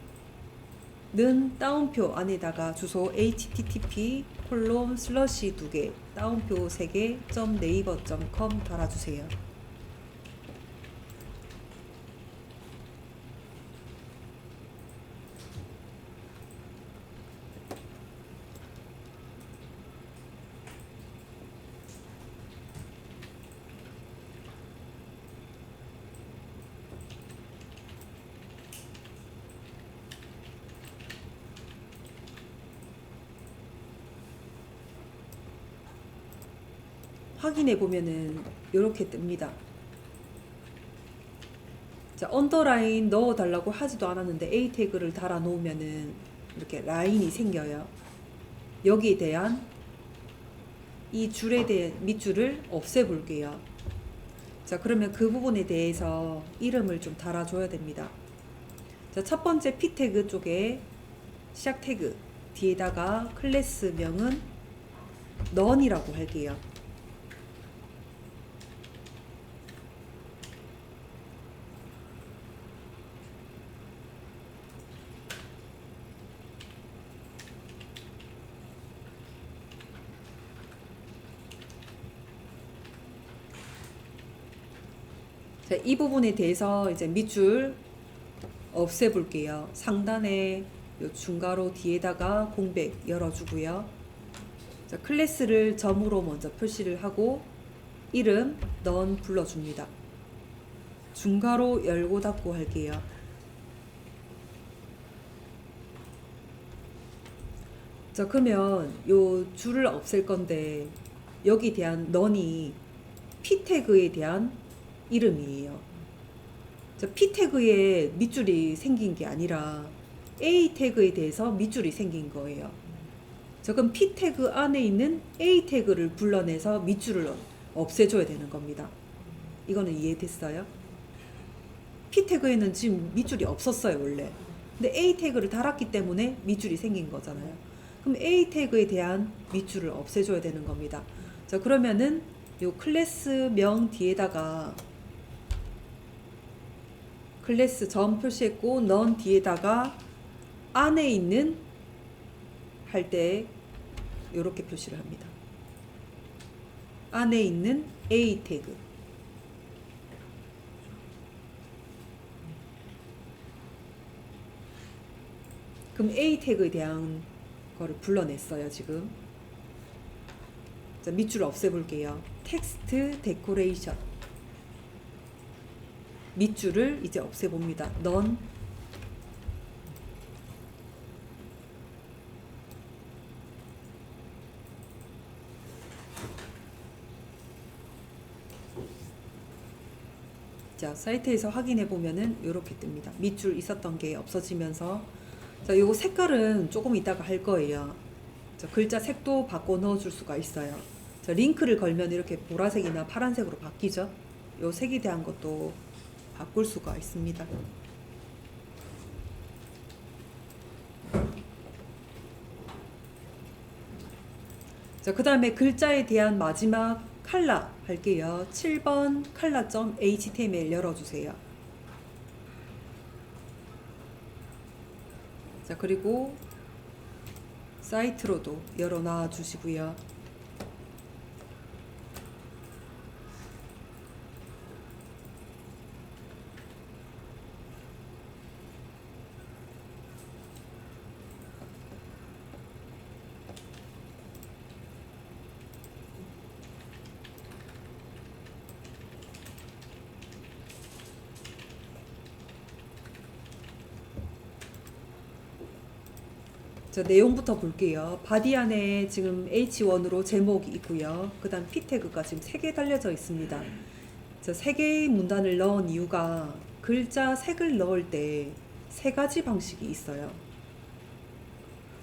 는 따옴표 안에다가 주소 http 콜론 슬러시 2개 따옴표 3개 .naver.com 달아주세요. 확인해 보면은 이렇게 뜹니다. 자, 언더라인 넣어 달라고 하지도 않았는데 A 태그를 달아 놓으면은 이렇게 라인이 생겨요. 여기에 대한 이 줄에 대한 밑줄을 없애 볼게요. 자, 그러면 그 부분에 대해서 이름을 좀 달아 줘야 됩니다. 자, 첫 번째 P 태그 쪽에 시작 태그 뒤에다가 클래스명은 none이라고 할게요. 자, 이 부분에 대해서 이제 밑줄 없애 볼게요. 상단에 요 중괄호 뒤에다가 공백 열어주고요. 자, 클래스를 점으로 먼저 표시를 하고 이름 none 불러줍니다. 중괄호 열고 닫고 할게요. 자, 그러면 요 줄을 없앨 건데 여기 대한 none이 P 태그에 대한 이름이에요. 자, P 태그에 밑줄이 생긴 게 아니라 A 태그에 대해서 밑줄이 생긴 거예요. 자, 그럼 P 태그 안에 있는 A 태그를 불러내서 밑줄을 없애줘야 되는 겁니다. 이거는 이해됐어요? P 태그에는 지금 밑줄이 없었어요, 원래. 근데 A 태그를 달았기 때문에 밑줄이 생긴 거잖아요. 그럼 A 태그에 대한 밑줄을 없애줘야 되는 겁니다. 자, 그러면은 요 클래스 명 뒤에다가 클래스 점 표시했고 none 뒤에다가 안에 있는 할 때 이렇게 표시를 합니다. 안에 있는 A 태그. 그럼 A 태그에 대한 거를 불러냈어요, 지금. 자, 밑줄을 없애볼게요. 텍스트 데코레이션. 밑줄을 이제 없애봅니다. none. 자, 사이트에서 확인해 보면은 이렇게 뜹니다. 밑줄 있었던 게 없어지면서, 자, 요거 색깔은 조금 이따가 할 거예요. 자, 글자 색도 바꿔 넣어 줄 수가 있어요. 자, 링크를 걸면 이렇게 보라색이나 파란색으로 바뀌죠. 요 색에 대한 것도 바꿀 수가 있습니다. 자, 그 다음에 글자에 대한 마지막 컬러 할게요. 7번 color.html 열어주세요. 자, 그리고 사이트로도 열어놔 주시고요. 자, 내용부터 볼게요. 바디 안에 지금 H1으로 제목이 있고요. 그 다음 P태그가 지금 3개 달려져 있습니다. 자, 3개의 문단을 넣은 이유가 글자 색을 넣을 때 3가지 방식이 있어요.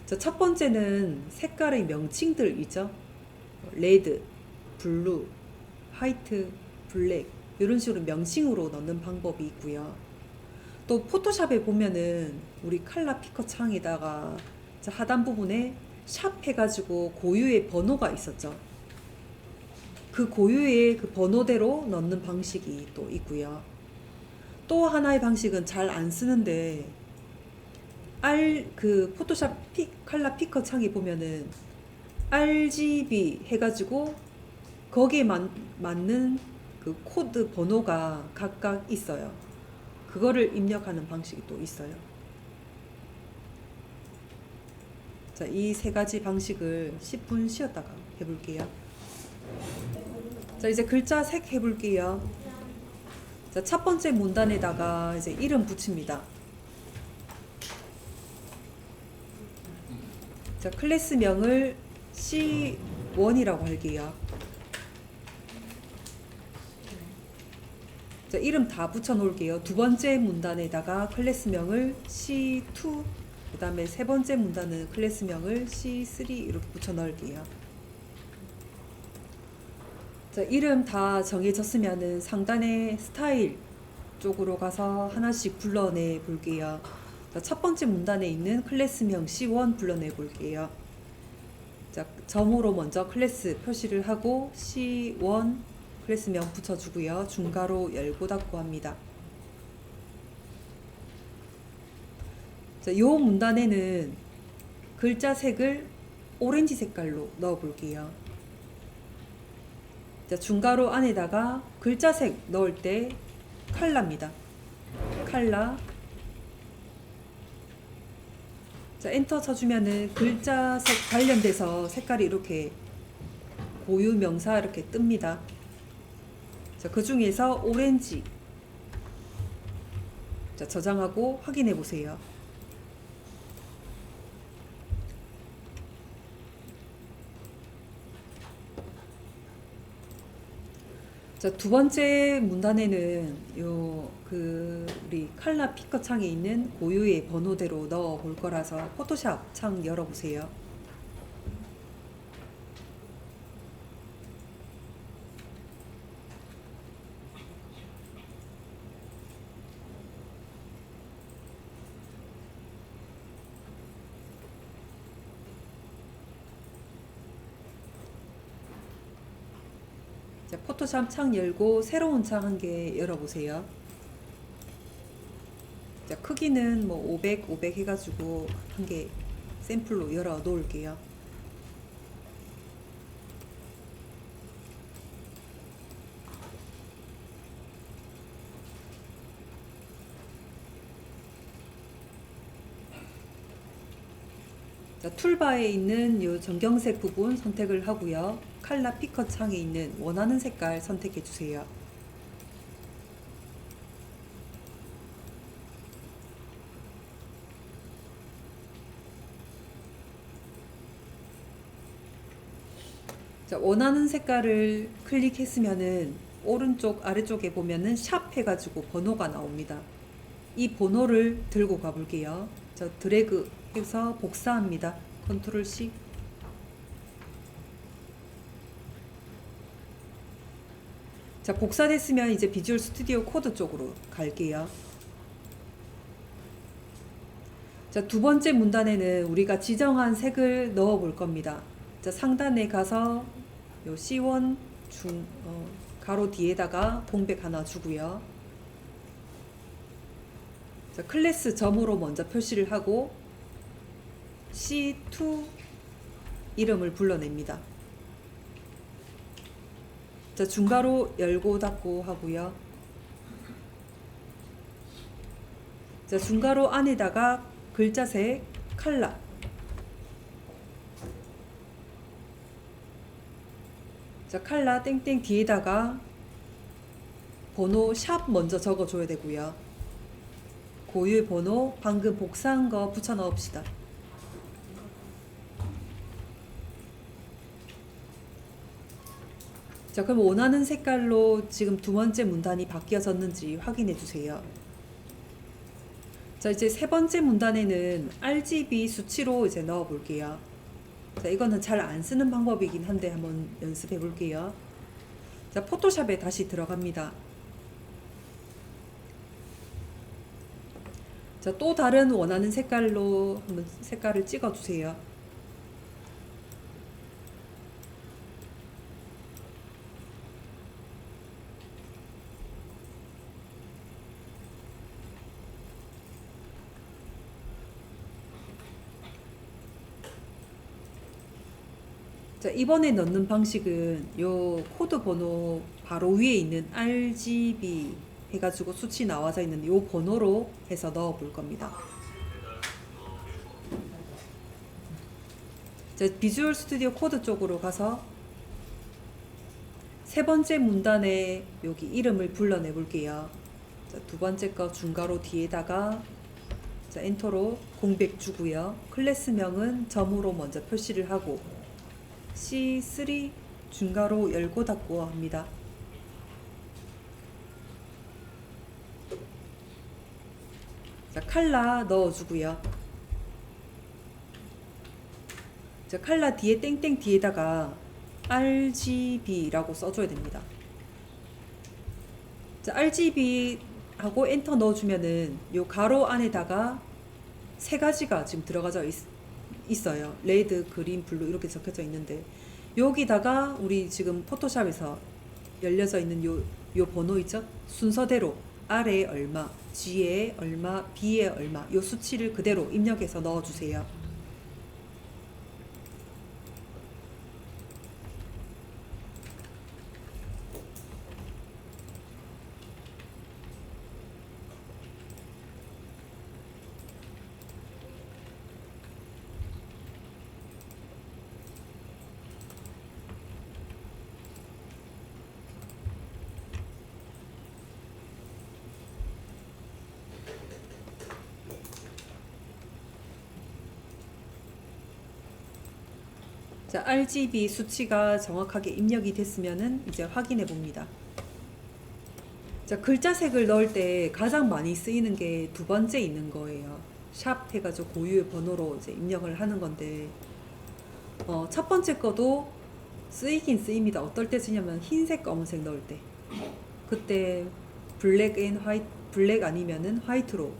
자, 첫 번째는 색깔의 명칭들이죠. 레드, 블루, 화이트, 블랙 이런 식으로 명칭으로 넣는 방법이 있고요. 또 포토샵에 보면은 우리 칼라 피커 창에다가 자, 하단 부분에 샵 해가지고 고유의 번호가 있었죠. 그 고유의 그 번호대로 넣는 방식이 또 있고요. 또 하나의 방식은 잘 안 쓰는데 그 포토샵 칼라 피커 창에 보면은 RGB 해가지고 거기에 맞는 그 코드 번호가 각각 있어요. 그거를 입력하는 방식이 또 있어요. 자, 이 3가지 방식을 10분 쉬었다가 해볼게요. 자, 이제 글자 색 해볼게요. 자, 첫 번째 문단에다가 이제 이름 붙입니다. 자, 클래스명을 C1이라고 할게요. 자, 이름 다 붙여 놓을게요. 두 번째 문단에다가 클래스명을 C2, 그 다음에 세 번째 문단은 클래스명을 C3 이렇게 붙여 넣을게요. 자, 이름 다 정해졌으면은 상단의 스타일 쪽으로 가서 하나씩 불러내 볼게요. 자, 첫 번째 문단에 있는 클래스명 C1 불러내 볼게요. 자, 점으로 먼저 클래스 표시를 하고 C1 클래스명 붙여주고요. 중괄호 열고 닫고 합니다. 자, 요 문단에는 글자 색을 오렌지 색깔로 넣어 볼게요. 자, 중괄호 안에다가 글자 색 넣을 때 칼라입니다. 칼라. 자, 엔터 쳐주면은 글자 색 관련돼서 색깔이 이렇게 고유 명사 이렇게 뜹니다. 자, 그 중에서 오렌지. 자, 저장하고 확인해 보세요. 자, 두 번째 문단에는 우리 칼라 피커 창에 있는 고유의 번호대로 넣어 볼 거라서 포토샵 창 열어 보세요. 자, 포토샵 창 열고 새로운 창 한 개 열어보세요. 자, 크기는 뭐 500, 500 해가지고 한 개 샘플로 열어 놓을게요. 자, 툴바에 있는 이 정경색 부분 선택을 하고요. 칼라 피커 창에 있는 원하는 색깔 선택해 주세요. 자, 원하는 색깔을 클릭했으면은 오른쪽 아래쪽에 보면은 샵 해가지고 번호가 나옵니다. 이 번호를 들고 가볼게요. 자, 드래그 해서 복사합니다. 컨트롤 C. 자, 복사됐으면 이제 비주얼 스튜디오 코드 쪽으로 갈게요. 자, 두 번째 문단에는 우리가 지정한 색을 넣어 볼 겁니다. 자, 상단에 가서 요 C1 가로 뒤에다가 공백 하나 주고요. 자, 클래스 점으로 먼저 표시를 하고 C2 이름을 불러냅니다. 자, 중괄호 열고 닫고 하고요. 자, 중괄호 안에다가 글자색 칼라. 자, 칼라 땡땡 뒤에다가 번호 샵 먼저 적어줘야 되고요. 고유 번호 방금 복사한 거 붙여 넣읍시다. 자, 그럼 원하는 색깔로 지금 두 번째 문단이 바뀌어졌는지 확인해 주세요. 자, 이제 세 번째 문단에는 RGB 수치로 이제 넣어 볼게요. 자, 이거는 잘 안 쓰는 방법이긴 한데 한번 연습해 볼게요. 자, 포토샵에 다시 들어갑니다. 자, 또 다른 원하는 색깔로 한번 색깔을 찍어 주세요. 자, 이번에 넣는 방식은 요 코드 번호 바로 위에 있는 RGB 해가지고 수치 나와져 있는 요 번호로 해서 넣어 볼 겁니다. 자, 비주얼 스튜디오 코드 쪽으로 가서 세 번째 문단에 여기 이름을 불러내 볼게요. 자, 두 번째 거 중괄호 뒤에다가 자, 엔터로 공백 주고요. 클래스명은 점으로 먼저 표시를 하고 C3 중괄호 열고 닫고 합니다. 자, 칼라 넣어주고요. 자, 칼라 뒤에 땡땡 뒤에다가 RGB라고 써줘야 됩니다. 자, RGB 하고 엔터 넣어주면은 요 가로 안에다가 세 가지가 지금 들어가져 있어요. 레드, 그린, 블루 이렇게 적혀져 있는데 여기다가 우리 지금 포토샵에서 열려져 있는 요 번호 있죠? 순서대로 R에 얼마, G에 얼마, B에 얼마 요 수치를 그대로 입력해서 넣어주세요. 자, RGB 수치가 정확하게 입력이 됐으면은 이제 확인해 봅니다. 자, 글자색을 넣을 때 가장 많이 쓰이는 게 두 번째 있는 거예요. 샵 해가지고 고유의 번호로 이제 입력을 하는 건데, 첫 번째 거도 쓰이긴 쓰입니다. 어떨 때 쓰냐면 흰색, 검은색 넣을 때. 그때 블랙 앤 화이트, 블랙 아니면은 화이트로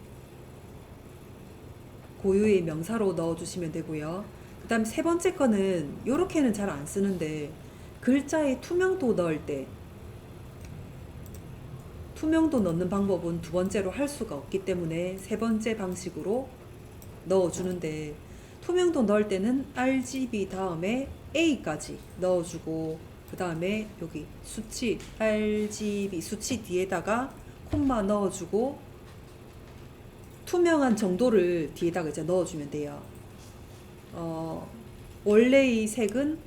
고유의 명사로 넣어주시면 되고요. 그 다음 세 번째 거는 요렇게는 잘 안 쓰는데 글자에 투명도 넣을 때 투명도 넣는 방법은 두 번째로 할 수가 없기 때문에 세 번째 방식으로 넣어주는데 투명도 넣을 때는 RGB 다음에 A까지 넣어주고 그 다음에 여기 수치 RGB 수치 뒤에다가 콤마 넣어주고 투명한 정도를 뒤에다가 이제 넣어주면 돼요. 원래의 색은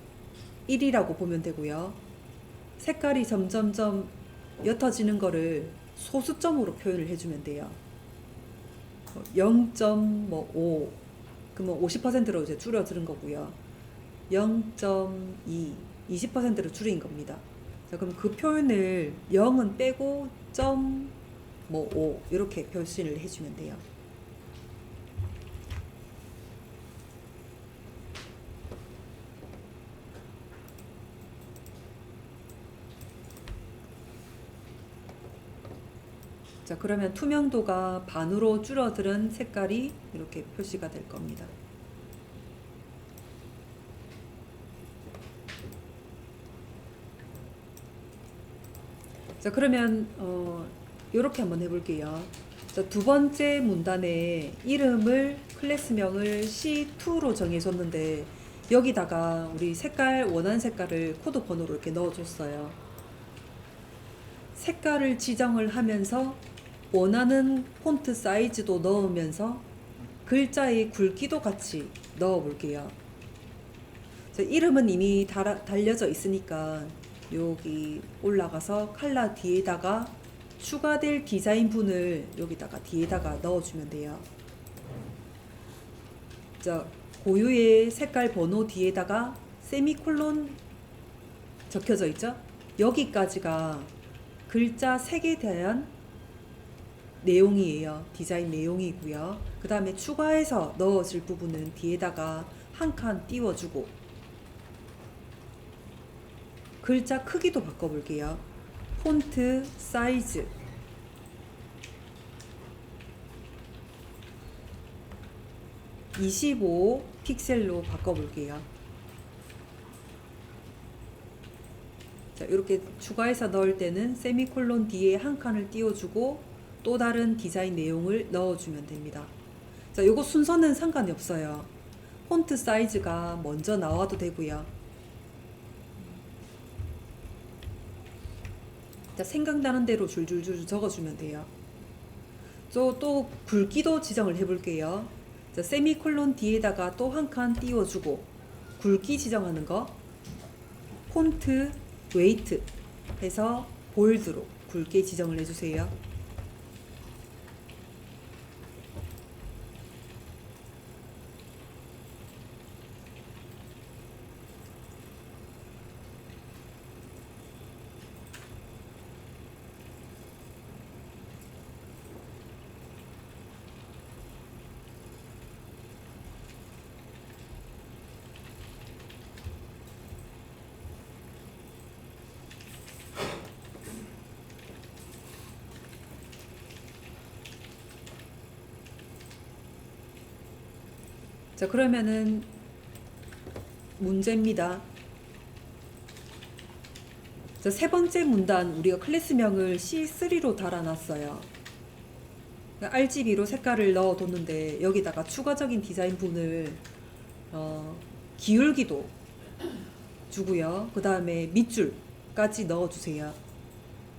1이라고 보면 되고요. 색깔이 점점점 옅어지는 거를 소수점으로 표현을 해주면 돼요. 0.5 그러면 50%로 이제 줄어드는 거고요. 0.2 20%로 줄인 겁니다. 자, 그럼 그 표현을 0은 빼고 0.5 이렇게 표시를 해주면 돼요. 자, 그러면 투명도가 반으로 줄어드는 색깔이 이렇게 표시가 될 겁니다. 자, 그러면 이렇게 한번 해볼게요. 자, 두 번째 문단에 이름을 클래스명을 C2로 정해줬는데 여기다가 우리 색깔 원하는 색깔을 코드 번호로 이렇게 넣어줬어요. 색깔을 지정을 하면서 원하는 폰트 사이즈도 넣으면서 글자의 굵기도 같이 넣어 볼게요. 이름은 이미 달려져 있으니까 여기 올라가서 컬러 뒤에다가 추가될 디자인분을 여기다가 뒤에다가 넣어주면 돼요. 자, 고유의 색깔 번호 뒤에다가 세미콜론 적혀져 있죠? 여기까지가 글자 색에 대한 내용이에요. 디자인 내용이고요. 그 다음에 추가해서 넣어줄 부분은 뒤에다가 한 칸 띄워주고, 글자 크기도 바꿔볼게요. 폰트 사이즈 25 픽셀로 바꿔볼게요. 자, 이렇게 추가해서 넣을 때는 세미콜론 뒤에 한 칸을 띄워주고 또 다른 디자인 내용을 넣어주면 됩니다. 자, 요거 순서는 상관이 없어요. 폰트 사이즈가 먼저 나와도 되고요. 자, 생각나는 대로 줄줄줄 적어주면 돼요. 또 굵기도 지정을 해볼게요. 자, 세미콜론 뒤에다가 또 한 칸 띄워주고 굵기 지정하는 거 폰트 웨이트 해서 볼드로 굵게 지정을 해주세요. 자, 그러면은 문제입니다. 자, 세 번째 문단 우리가 클래스명을 C3로 달아놨어요. RGB로 색깔을 넣어뒀는데 여기다가 추가적인 디자인 부분을 기울기도 주고요. 그 다음에 밑줄까지 넣어주세요.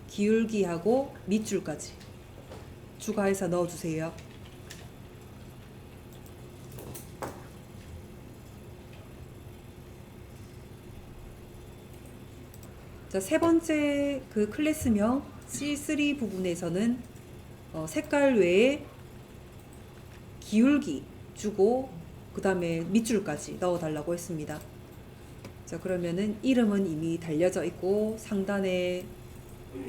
기울기하고 밑줄까지 추가해서 넣어주세요. 자, 세 번째 그 클래스명 C3 부분에서는 색깔 외에 기울기 주고 그 다음에 밑줄까지 넣어 달라고 했습니다. 자, 그러면은 이름은 이미 달려져 있고 상단에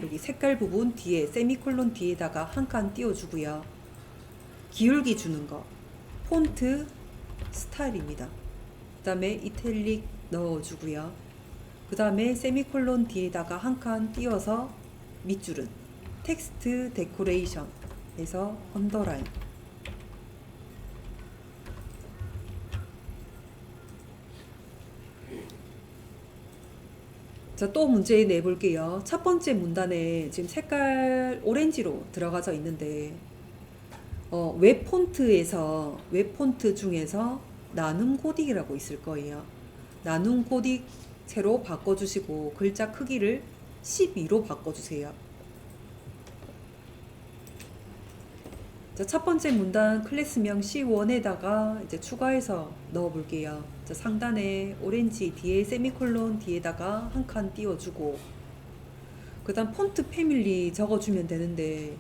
여기 색깔 부분 뒤에 세미콜론 뒤에다가 한 칸 띄워 주고요. 기울기 주는 거 폰트 스타일입니다. 그 다음에 이탈릭 넣어 주고요. 그 다음에 세미콜론 뒤에다가 한 칸 띄워서 밑줄은 텍스트 데코레이션 해서 언더라인. 자, 또 문제 내볼게요. 첫 번째 문단에 지금 색깔 오렌지로 들어가져 있는데 웹 폰트 중에서 나눔 고딕이라고 있을 거예요. 나눔 고딕 채로 바꿔주시고 글자 크기를 12로 바꿔주세요. 자, 첫 번째 문단 클래스명 C1에다가 이제 추가해서 넣어볼게요. 자, 상단에 오렌지 뒤에 세미콜론 뒤에다가 한 칸 띄워주고 그 다음 폰트 패밀리 적어주면 되는데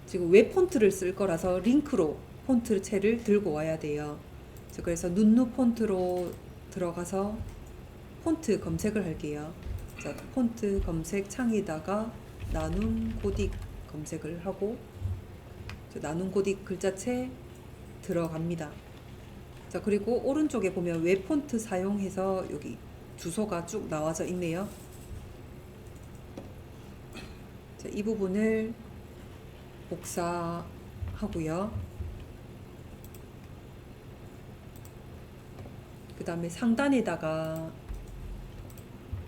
지금 웹 폰트를 쓸 거라서 링크로 폰트 채를 들고 와야 돼요. 자, 그래서 눈누 폰트로 들어가서 폰트 검색을 할게요. 자, 폰트 검색 창에다가 나눔 고딕 검색을 하고 나눔 고딕 글자체 들어갑니다. 자, 그리고 오른쪽에 보면 웹 폰트 사용해서 여기 주소가 쭉 나와져 있네요. 자, 이 부분을 복사하고요. 그 다음에 상단에다가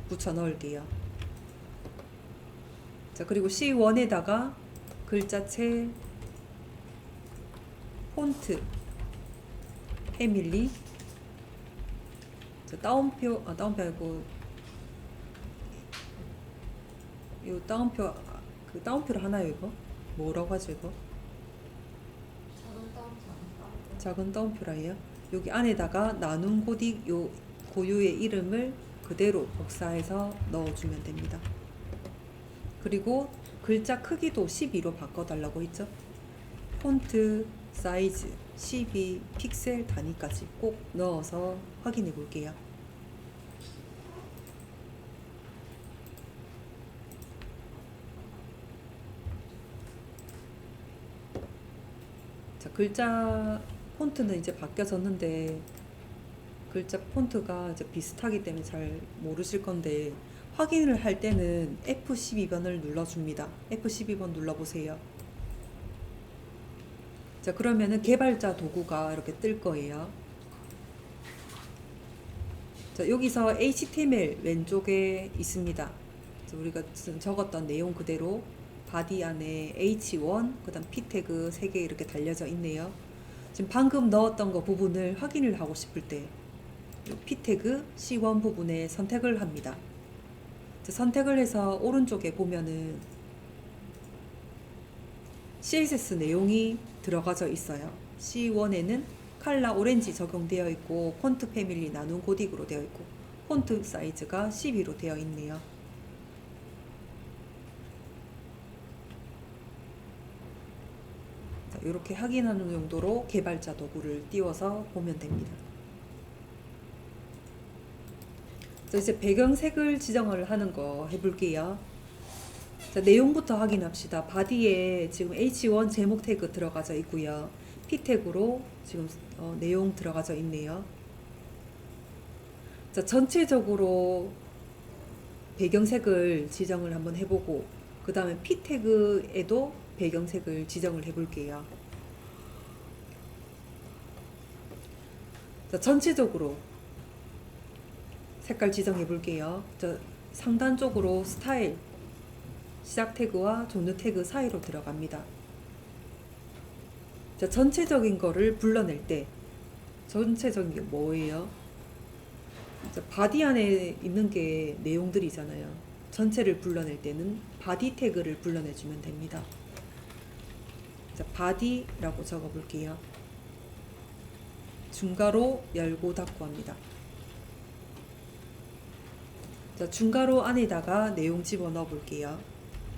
붙여 넣을게요. 자, 그리고 C1에다가 글자체 폰트 패밀리 다운표 아니고 이 다운표 그 다운표를 하나요 이거? 뭐라고 하죠 이거? 작은 다운표라예요. 여기 안에다가 나눔 고딕 요 고유의 이름을 그대로 복사해서 넣어주면 됩니다. 그리고 글자 크기도 12로 바꿔달라고 했죠. 폰트 사이즈 12 픽셀 단위까지 꼭 넣어서 확인해 볼게요. 자, 글자 폰트는 이제 바뀌어졌는데 글자 폰트가 이제 비슷하기 때문에 잘 모르실 건데 확인을 할 때는 F12번을 눌러줍니다. F12번 눌러보세요. 자, 그러면은 개발자 도구가 이렇게 뜰 거예요. 자, 여기서 HTML 왼쪽에 있습니다. 자, 우리가 지금 적었던 내용 그대로 바디 안에 H1, 그 다음 P 태그 3개 이렇게 달려져 있네요. 지금 방금 넣었던 거 부분을 확인을 하고 싶을 때 P 태그 C1 부분에 선택을 합니다. 자, 선택을 해서 오른쪽에 보면은 CSS 내용이 들어가져 있어요. C1에는 컬러 오렌지 적용되어 있고 폰트 패밀리 나눈 고딕으로 되어 있고 폰트 사이즈가 12로 되어 있네요. 자, 이렇게 확인하는 용도로 개발자 도구를 띄워서 보면 됩니다. 자, 이제 배경색을 지정을 하는 거 해볼게요. 자, 내용부터 확인합시다. 바디에 지금 H1 제목 태그 들어가져 있고요. P 태그로 지금 내용 들어가져 있네요. 자, 전체적으로 배경색을 지정을 한번 해보고 그 다음에 P 태그에도 배경색을 지정을 해볼게요. 자, 전체적으로 색깔 지정해 볼게요. 자, 상단 쪽으로 스타일 시작 태그와 종료 태그 사이로 들어갑니다. 자, 전체적인 거를 불러낼 때 전체적인 게 뭐예요? 자, 바디 안에 있는 게 내용들이잖아요. 전체를 불러낼 때는 바디 태그를 불러내주면 됩니다. 자, 바디라고 적어 볼게요. 중괄호 열고 닫고 합니다. 자, 중괄호 안에다가 내용 집어넣어 볼게요.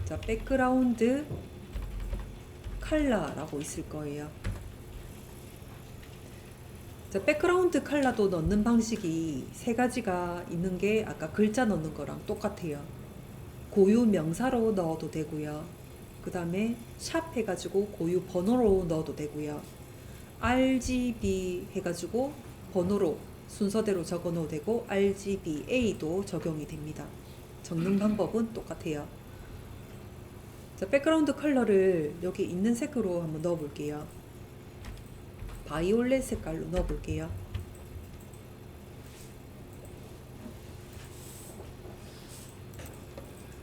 자, 백그라운드 컬러라고 있을 거예요. 자, 백그라운드 컬러도 넣는 방식이 세 가지가 있는 게 아까 글자 넣는 거랑 똑같아요. 고유 명사로 넣어도 되고요. 그 다음에 샵 해가지고 고유 번호로 넣어도 되고요. RGB 해가지고 번호로 순서대로 적어 넣어도 되고 RGBA도 적용이 됩니다. 적는 방법은 똑같아요. 자, 백그라운드 컬러를 여기 있는 색으로 한번 넣어 볼게요. 바이올렛 색깔로 넣어 볼게요.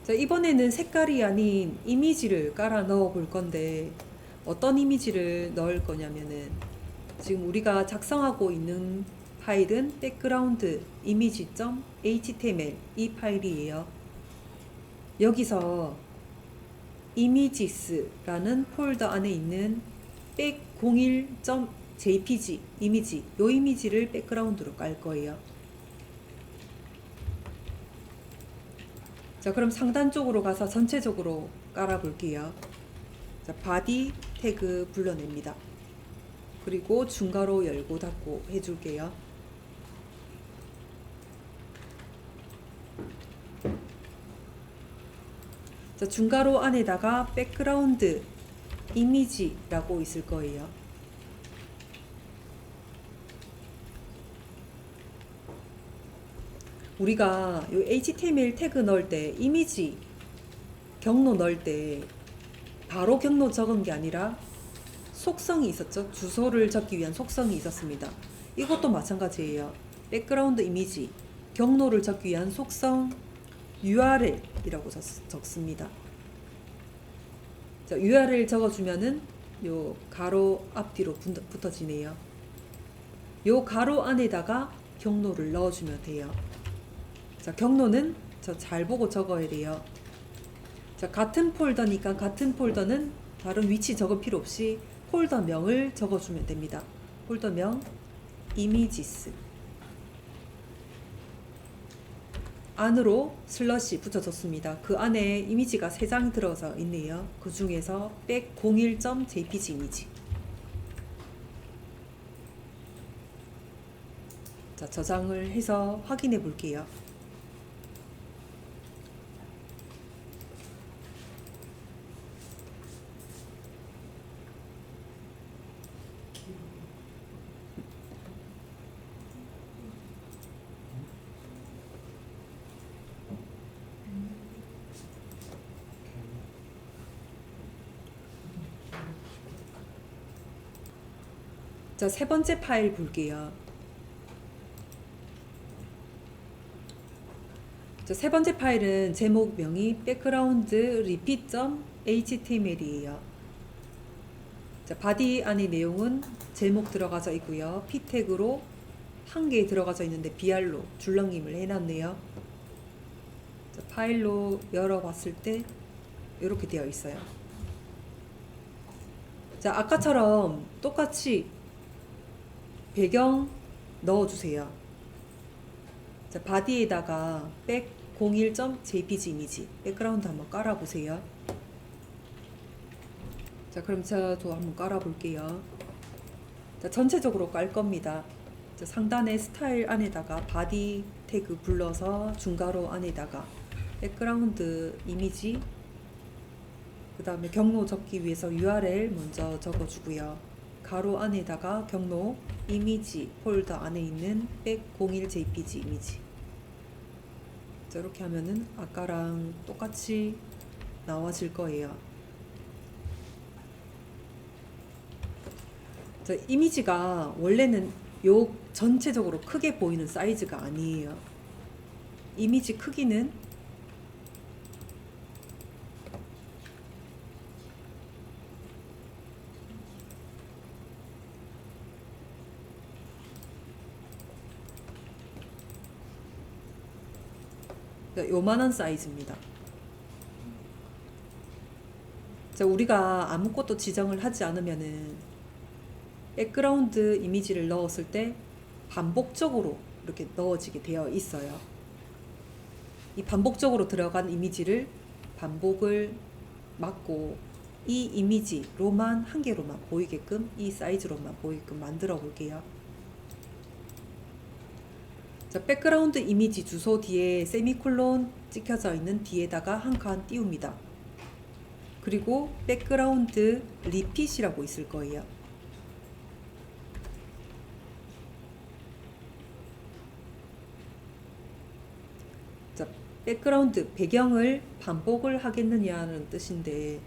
자, 이번에는 색깔이 아닌 이미지를 깔아 넣어 볼 건데 어떤 이미지를 넣을 거냐면은 지금 우리가 작성하고 있는 파일은 백그라운드 이미지.html 이 파일이에요. 여기서 images라는 폴더 안에 있는 백01.jpg 이미지, 요 이미지를 백그라운드로 깔 거예요. 자, 그럼 상단 쪽으로 가서 전체적으로 깔아 볼게요. 자, 바디 태그 불러냅니다. 그리고 중괄호 열고 닫고 해줄게요. 자, 중괄호 안에다가 백그라운드 이미지라고 있을 거예요. 우리가 요 HTML 태그 넣을 때 이미지 경로 넣을 때 바로 경로 적은 게 아니라 속성이 있었죠. 주소를 적기 위한 속성이 있었습니다. 이것도 마찬가지예요. 백그라운드 이미지 경로를 적기 위한 속성 URL이라고 적습니다. 자, URL 적어주면은 요 가로 앞뒤로 붙어지네요. 요 가로 안에다가 경로를 넣어주면 돼요. 자, 경로는 저 잘 보고 적어야 돼요. 자, 같은 폴더니까 같은 폴더는 다른 위치 적을 필요 없이 폴더명을 적어주면 됩니다. 폴더명 images 안으로 슬러시 붙여줬습니다. 그 안에 이미지가 3장이 들어서 있네요. 그 중에서 101.jpg 이미지. 자, 저장을 해서 확인해 볼게요. 자, 세 번째 파일 볼게요. 자, 세 번째 파일은 제목명이 background repeat.html이에요. 자, 바디 안의 내용은 제목 들어가져 있고요. p 태그로 한 개 들어가져 있는데 BR로 줄넘김을 해놨네요. 자, 파일로 열어봤을 때 이렇게 되어 있어요. 자, 아까처럼 똑같이 배경 넣어주세요. 자, 바디에다가 back01.jpg 이미지 백그라운드 한번 깔아보세요. 자, 그럼 저도 한번 깔아볼게요. 자, 전체적으로 깔 겁니다. 자, 상단의 스타일 안에다가 바디 태그 불러서 중괄호 안에다가 백그라운드 이미지, 그 다음에 경로 적기 위해서 URL 먼저 적어주고요. 가로 안에다가 경로 이미지 폴더 안에 있는 101jpg 이미지. 자, 이렇게 하면은 아까랑 똑같이 나와질 거예요. 자, 이미지가 원래는 요 전체적으로 크게 보이는 사이즈가 아니에요. 이미지 크기는 요만한 사이즈입니다. 자, 우리가 아무것도 지정을 하지 않으면은 백그라운드 이미지를 넣었을 때 반복적으로 이렇게 넣어지게 되어 있어요. 이 반복적으로 들어간 이미지를 반복을 막고 이 이미지로만 한 개로만 보이게끔, 이 사이즈로만 보이게끔 만들어 볼게요. 자, 백그라운드 이미지 주소 뒤에 세미콜론 찍혀져 있는 뒤에다가 한 칸 띄웁니다. 그리고 백그라운드 리핏이라고 있을 거예요. 자, 백그라운드 배경을 반복을 하겠느냐는 뜻인데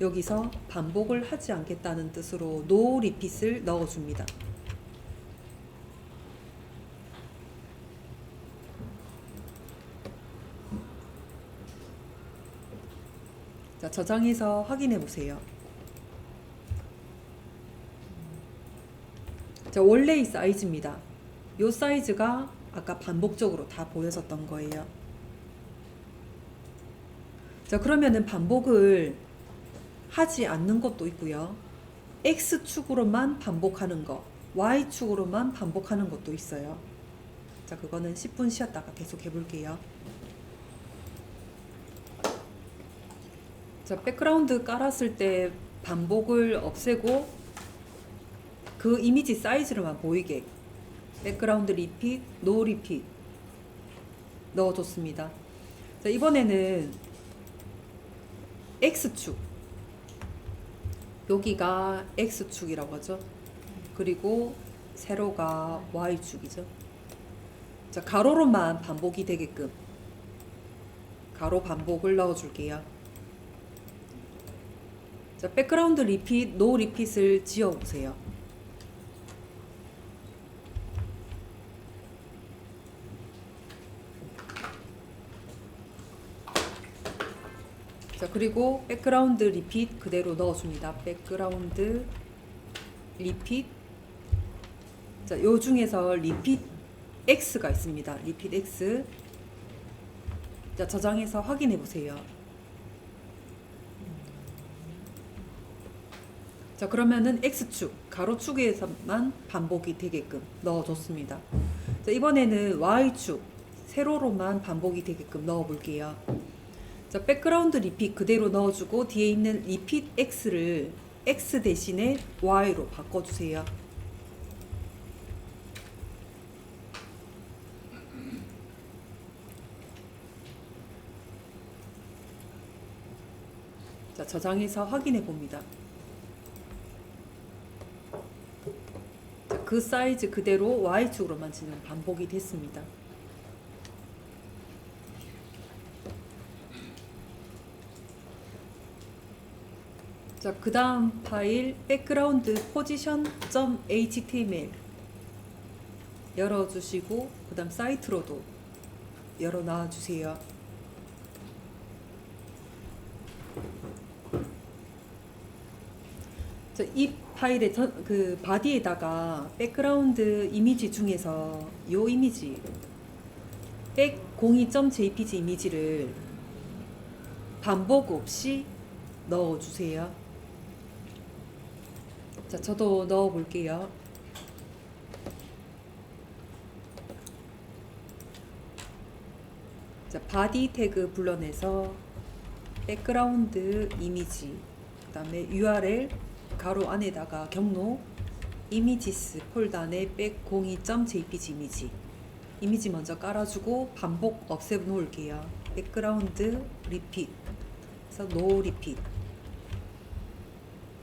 여기서 반복을 하지 않겠다는 뜻으로 no repeat을 넣어줍니다. 자, 저장해서 확인해 보세요. 자, 원래의 사이즈입니다. 이 사이즈가 아까 반복적으로 다 보여졌던 거예요. 자, 그러면은 반복을 하지 않는 것도 있고요. X축으로만 반복하는 거, Y축으로만 반복하는 것도 있어요. 자, 그거는 10분 쉬었다가 계속 해볼게요. 자, 백그라운드 깔았을 때 반복을 없애고 그 이미지 사이즈로만 보이게 백그라운드 리핏, 노 리핏 넣어줬습니다. 자, 이번에는 X축, 여기가 X축이라고 하죠. 그리고 세로가 Y축이죠. 자, 가로로만 반복이 되게끔 가로 반복을 넣어줄게요. 자, 백그라운드 리핏, 노 리핏을 지워보세요. 자, 그리고 백그라운드 리핏 그대로 넣어줍니다. 백그라운드 리핏. 자, 요 중에서 리핏 X가 있습니다. 리핏 X. 자, 저장해서 확인해 보세요. 자, 그러면은 X축, 가로축에서만 반복이 되게끔 넣어줬습니다. 자, 이번에는 Y축, 세로로만 반복이 되게끔 넣어볼게요. 자, 백그라운드 리핏 그대로 넣어주고 뒤에 있는 리핏 X를 X 대신에 Y로 바꿔주세요. 자, 저장해서 확인해 봅니다. 자, 그 사이즈 그대로 Y축으로만 지금 반복이 됐습니다. 자, 그 다음 파일 백그라운드 포지션.html 열어주시고 그 다음 사이트로도 열어놔 주세요. 자, 이 파일의 그 바디에다가 백그라운드 이미지 중에서 요 이미지 백02.jpg 이미지를 반복 없이 넣어주세요. 자, 저도 넣어볼게요. 자, 바디 태그 불러내서 백그라운드 이미지, 그 다음에 URL 가로 안에다가 경로 이미지스 폴더 안에 백02.jpg 이미지 먼저 깔아주고 반복 없애 놓을게요. 백그라운드 리핏, 그래서 노 리핏.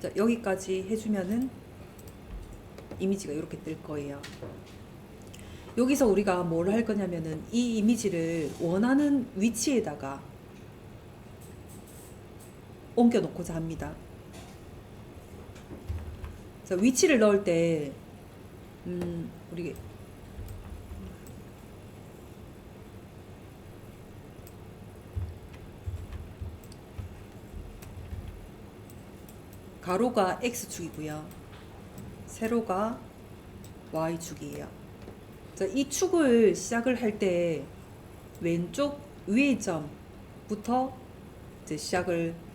자, 여기까지 해주면은 이미지가 이렇게 뜰 거예요. 여기서 우리가 뭘 할 거냐면은 이 이미지를 원하는 위치에다가 옮겨 놓고자 합니다. 자, 위치를 넣을 때 우리 가로가 X축이고요. 세로가 Y축이에요. 자, 이 축을 시작을 할 때 왼쪽 위의 점부터 이제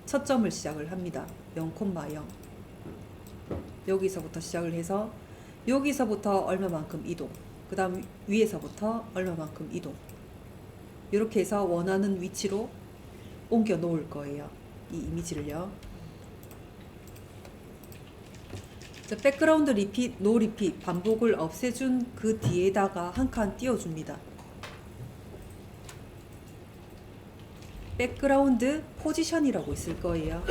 첫 점을 시작을 합니다. 0,0. 여기서부터 시작을 해서 여기서부터 얼마만큼 이동, 그 다음 위에서부터 얼마만큼 이동, 이렇게 해서 원하는 위치로 옮겨 놓을 거예요. 이 이미지를요. 자, 백그라운드 리핏, 노 리핏 반복을 없애준 그 뒤에다가 한 칸 띄워줍니다. 백그라운드 포지션이라고 있을 거예요.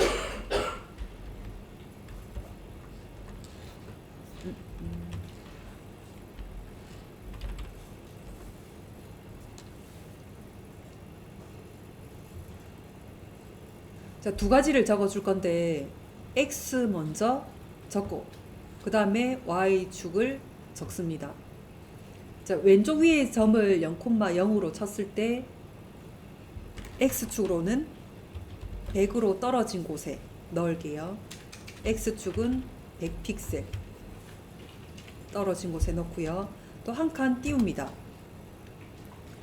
자, 두 가지를 적어줄 건데 X 먼저 적고 그 다음에 Y축을 적습니다. 자, 왼쪽 위에 점을 0,0으로 쳤을 때 X축으로는 100으로 떨어진 곳에 넣을게요. X축은 100픽셀 떨어진 곳에 넣고요. 또 한 칸 띄웁니다.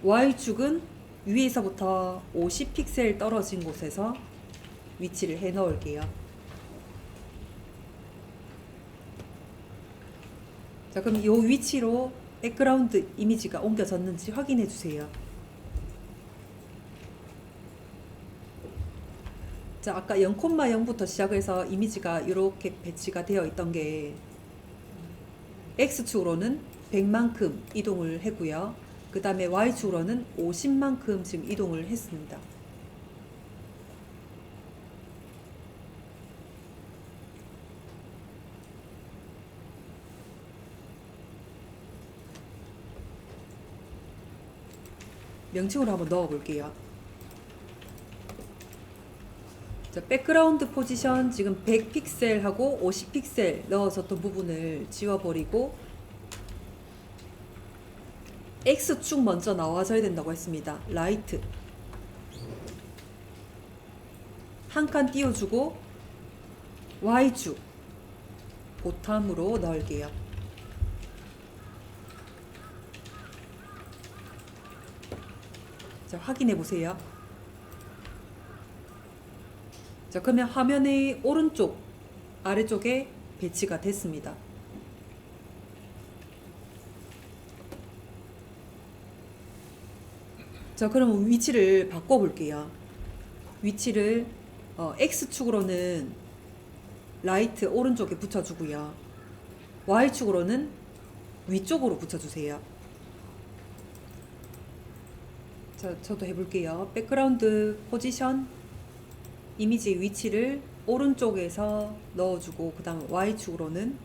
Y축은 위에서부터 50픽셀 떨어진 곳에서 위치를 해 넣을게요. 자, 그럼 이 위치로 백그라운드 이미지가 옮겨졌는지 확인해 주세요. 자, 아까 0,0부터 시작해서 이미지가 이렇게 배치가 되어 있던 게 X축으로는 100만큼 이동을 했고요. 그 다음에 Y축으로는 50만큼 지금 이동을 했습니다. 명칭으로 한번 넣어 볼게요. 자, 백그라운드 포지션 지금 100픽셀하고 50픽셀 넣어줬던 부분을 지워버리고 X축 먼저 나와줘야 된다고 했습니다. 라이트 한 칸 띄워주고 Y축 보탐으로 넣을게요. 자, 확인해 보세요. 자, 그러면 화면의 오른쪽 아래쪽에 배치가 됐습니다. 자, 그러면 위치를 바꿔 볼게요. 위치를 X축으로는 라이트 오른쪽에 붙여주고요. Y축으로는 위쪽으로 붙여주세요. 자, 저도 해볼게요. 백그라운드 포지션 이미지 위치를 오른쪽에서 넣어주고 그 다음 Y축으로는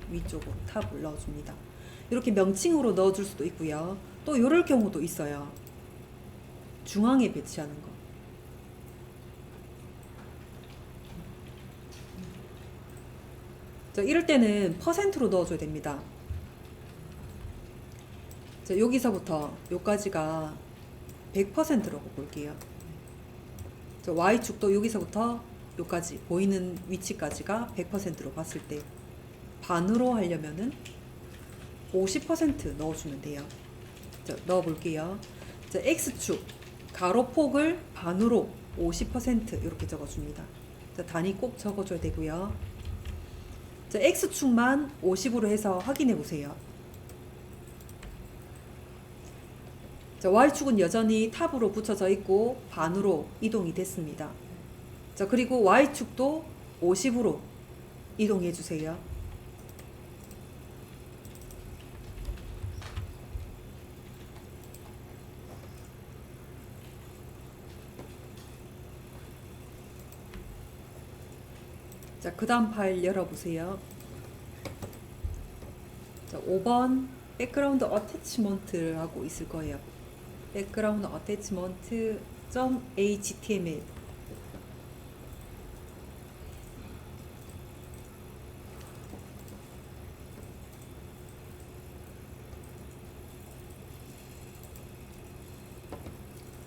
위쪽으로 탑을 넣어줍니다. 이렇게 명칭으로 넣어줄 수도 있고요. 또 이럴 경우도 있어요. 중앙에 배치하는 거. 자, 이럴 때는 퍼센트로 넣어줘야 됩니다. 자, 여기서부터 여기까지가 100%라고 볼게요. 자, Y축도 여기서부터 여기까지 보이는 위치까지가 100%로 봤을 때 반으로 하려면은 50% 넣어주면 돼요. 자, 넣어볼게요. 자, X축 가로폭을 반으로 50% 이렇게 적어줍니다. 자, 단위 꼭 적어줘야 되고요. 자, X축만 50으로 해서 확인해 보세요. 자, Y축은 여전히 탑으로 붙여져 있고 반으로 이동이 됐습니다. 자, 그리고 Y축도 50으로 이동해 주세요. 자, 그 다음 파일 열어보세요. 자, 5번 백그라운드 어태치먼트를 하고 있을 거예요. 백그라운드 어태치먼트 .html.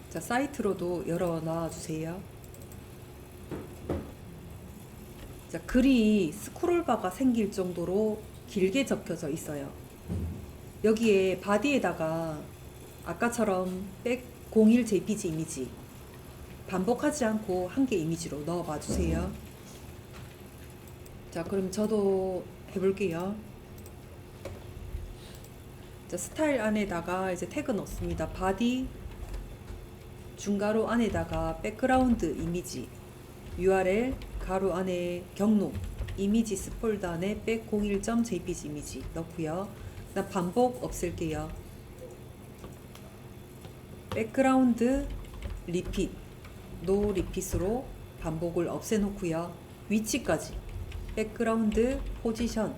자, 사이트로도 열어놔 주세요. 자, 글이 스크롤바가 생길 정도로 길게 적혀져 있어요. 여기에 바디에다가 아까처럼 01 JPG 이미지 반복하지 않고 한 개 이미지로 넣어봐 주세요. 자, 그럼 저도 해볼게요. 자, 스타일 안에다가 이제 태그 넣습니다. 바디 중가로 안에다가 백그라운드 이미지 URL 가로 안에 경로 이미지스 폴더 안에 101.jpg 이미지 넣고요. 그다음 반복 없앨게요. 백그라운드 리핏 노 리핏으로 반복을 없애놓고요. 위치까지 백그라운드 포지션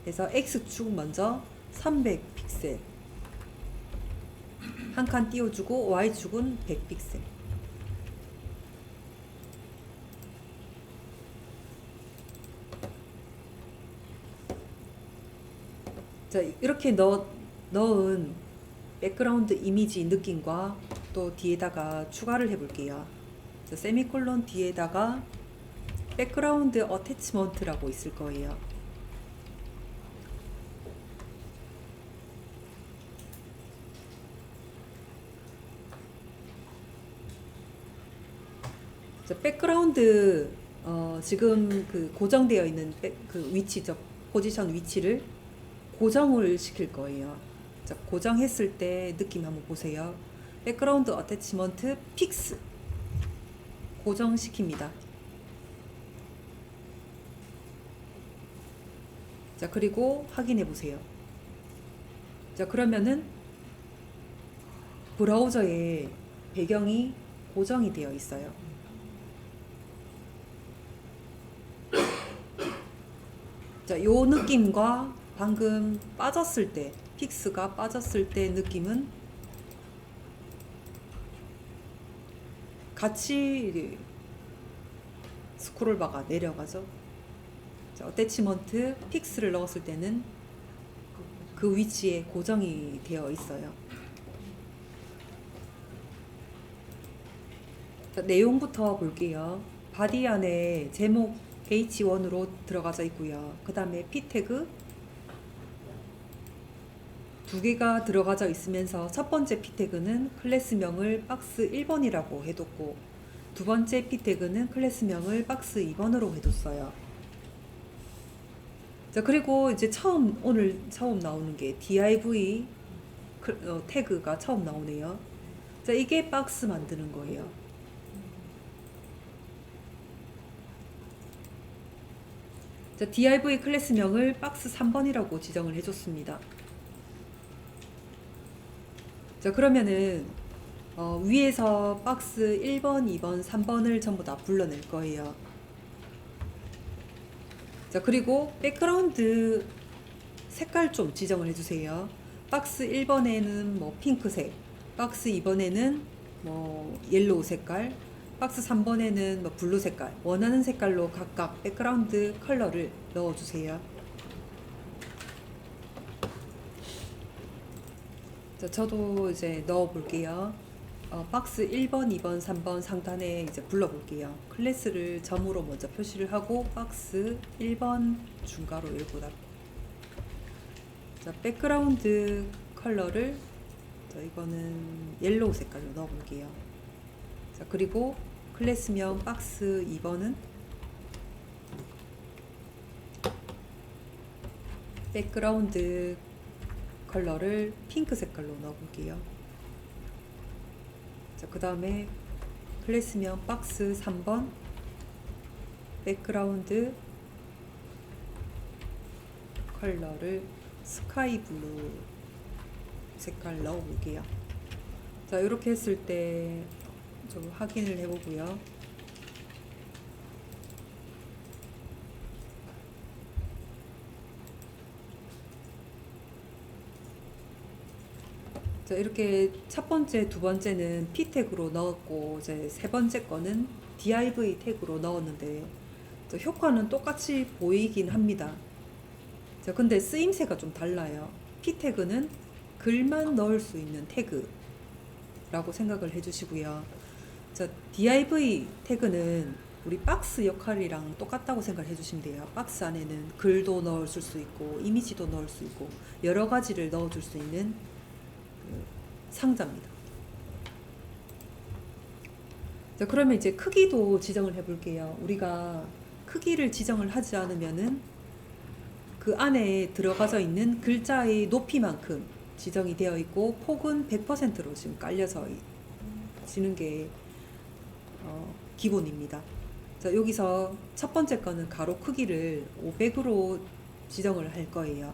해서 X축 먼저 300픽셀 한 칸 띄워주고 Y축은 100픽셀. 자, 이렇게 넣은 백그라운드 이미지 느낌과 또 뒤에다가 추가를 해볼게요. 자, 세미콜론 뒤에다가 백그라운드 어태치먼트라고 있을 거예요. 자, 백그라운드 지금 그 고정되어 있는 그 위치적 포지션 위치를 고정을 시킬 거예요. 자, 고정했을 때 느낌 한번 보세요. 백그라운드 어태치먼트 픽스 고정시킵니다. 자, 그리고 확인해 보세요. 자, 그러면은 브라우저에 배경이 고정이 되어 있어요. 자, 요 느낌과 방금 빠졌을 때, 픽스가 빠졌을 때 느낌은 같이 스크롤바가 내려가죠. 자, 어태치먼트 픽스를 넣었을 때는 그 위치에 고정이 되어 있어요. 자, 내용부터 볼게요. 바디 안에 제목 H1으로 들어가져 있고요. 그 다음에 P 태그 두 개가 들어가져 있으면서 첫 번째 P 태그는 클래스명을 박스 1번이라고 해뒀고 두 번째 P 태그는 클래스명을 박스 2번으로 해뒀어요. 자, 그리고 이제 오늘 처음 나오는 게 div 태그가 처음 나오네요. 자, 이게 박스 만드는 거예요. 자, div 클래스명을 박스 3번이라고 지정을 해줬습니다. 자, 그러면은 위에서 박스 1번, 2번, 3번을 전부 다 불러낼 거예요. 자, 그리고 백그라운드 색깔 좀 지정을 해주세요. 박스 1번에는 뭐 핑크색, 박스 2번에는 뭐 옐로우 색깔, 박스 3번에는 뭐 블루 색깔, 원하는 색깔로 각각 백그라운드 컬러를 넣어주세요. 자, 저도 이제 넣어 볼게요. 박스 1번, 2번, 3번 상단에 이제 불러 볼게요. 클래스를 점으로 먼저 표시를 하고 박스 1번 중괄호 1보다. 자, 백그라운드 컬러를 이거는 옐로우 색깔로 넣어 볼게요. 자, 그리고 클래스명 박스 2번은 백그라운드 컬러를 핑크 색깔로 넣어 볼게요. 자, 그 다음에 클래스명 박스 3번 백그라운드 컬러를 스카이 블루 색깔 넣어 볼게요. 자, 이렇게 했을 때 좀 확인을 해 보고요. 자, 이렇게 첫 번째, 두 번째는 P 태그로 넣었고, 이제 세 번째 거는 div 태그로 넣었는데, 효과는 똑같이 보이긴 합니다. 자, 근데 쓰임새가 좀 달라요. P 태그는 글만 넣을 수 있는 태그라고 생각을 해주시고요. 자, div 태그는 우리 박스 역할이랑 똑같다고 생각을 해주시면 돼요. 박스 안에는 글도 넣을 수 있고, 이미지도 넣을 수 있고, 여러 가지를 넣어줄 수 있는 상자입니다. 자, 그러면 이제 크기도 지정을 해 볼게요. 우리가 크기를 지정을 하지 않으면은 그 안에 들어가져 있는 글자의 높이만큼 지정이 되어 있고, 폭은 100%로 지금 깔려서 지는 게 기본입니다. 자, 여기서 첫 번째 거는 가로 크기를 500으로 지정을 할 거예요.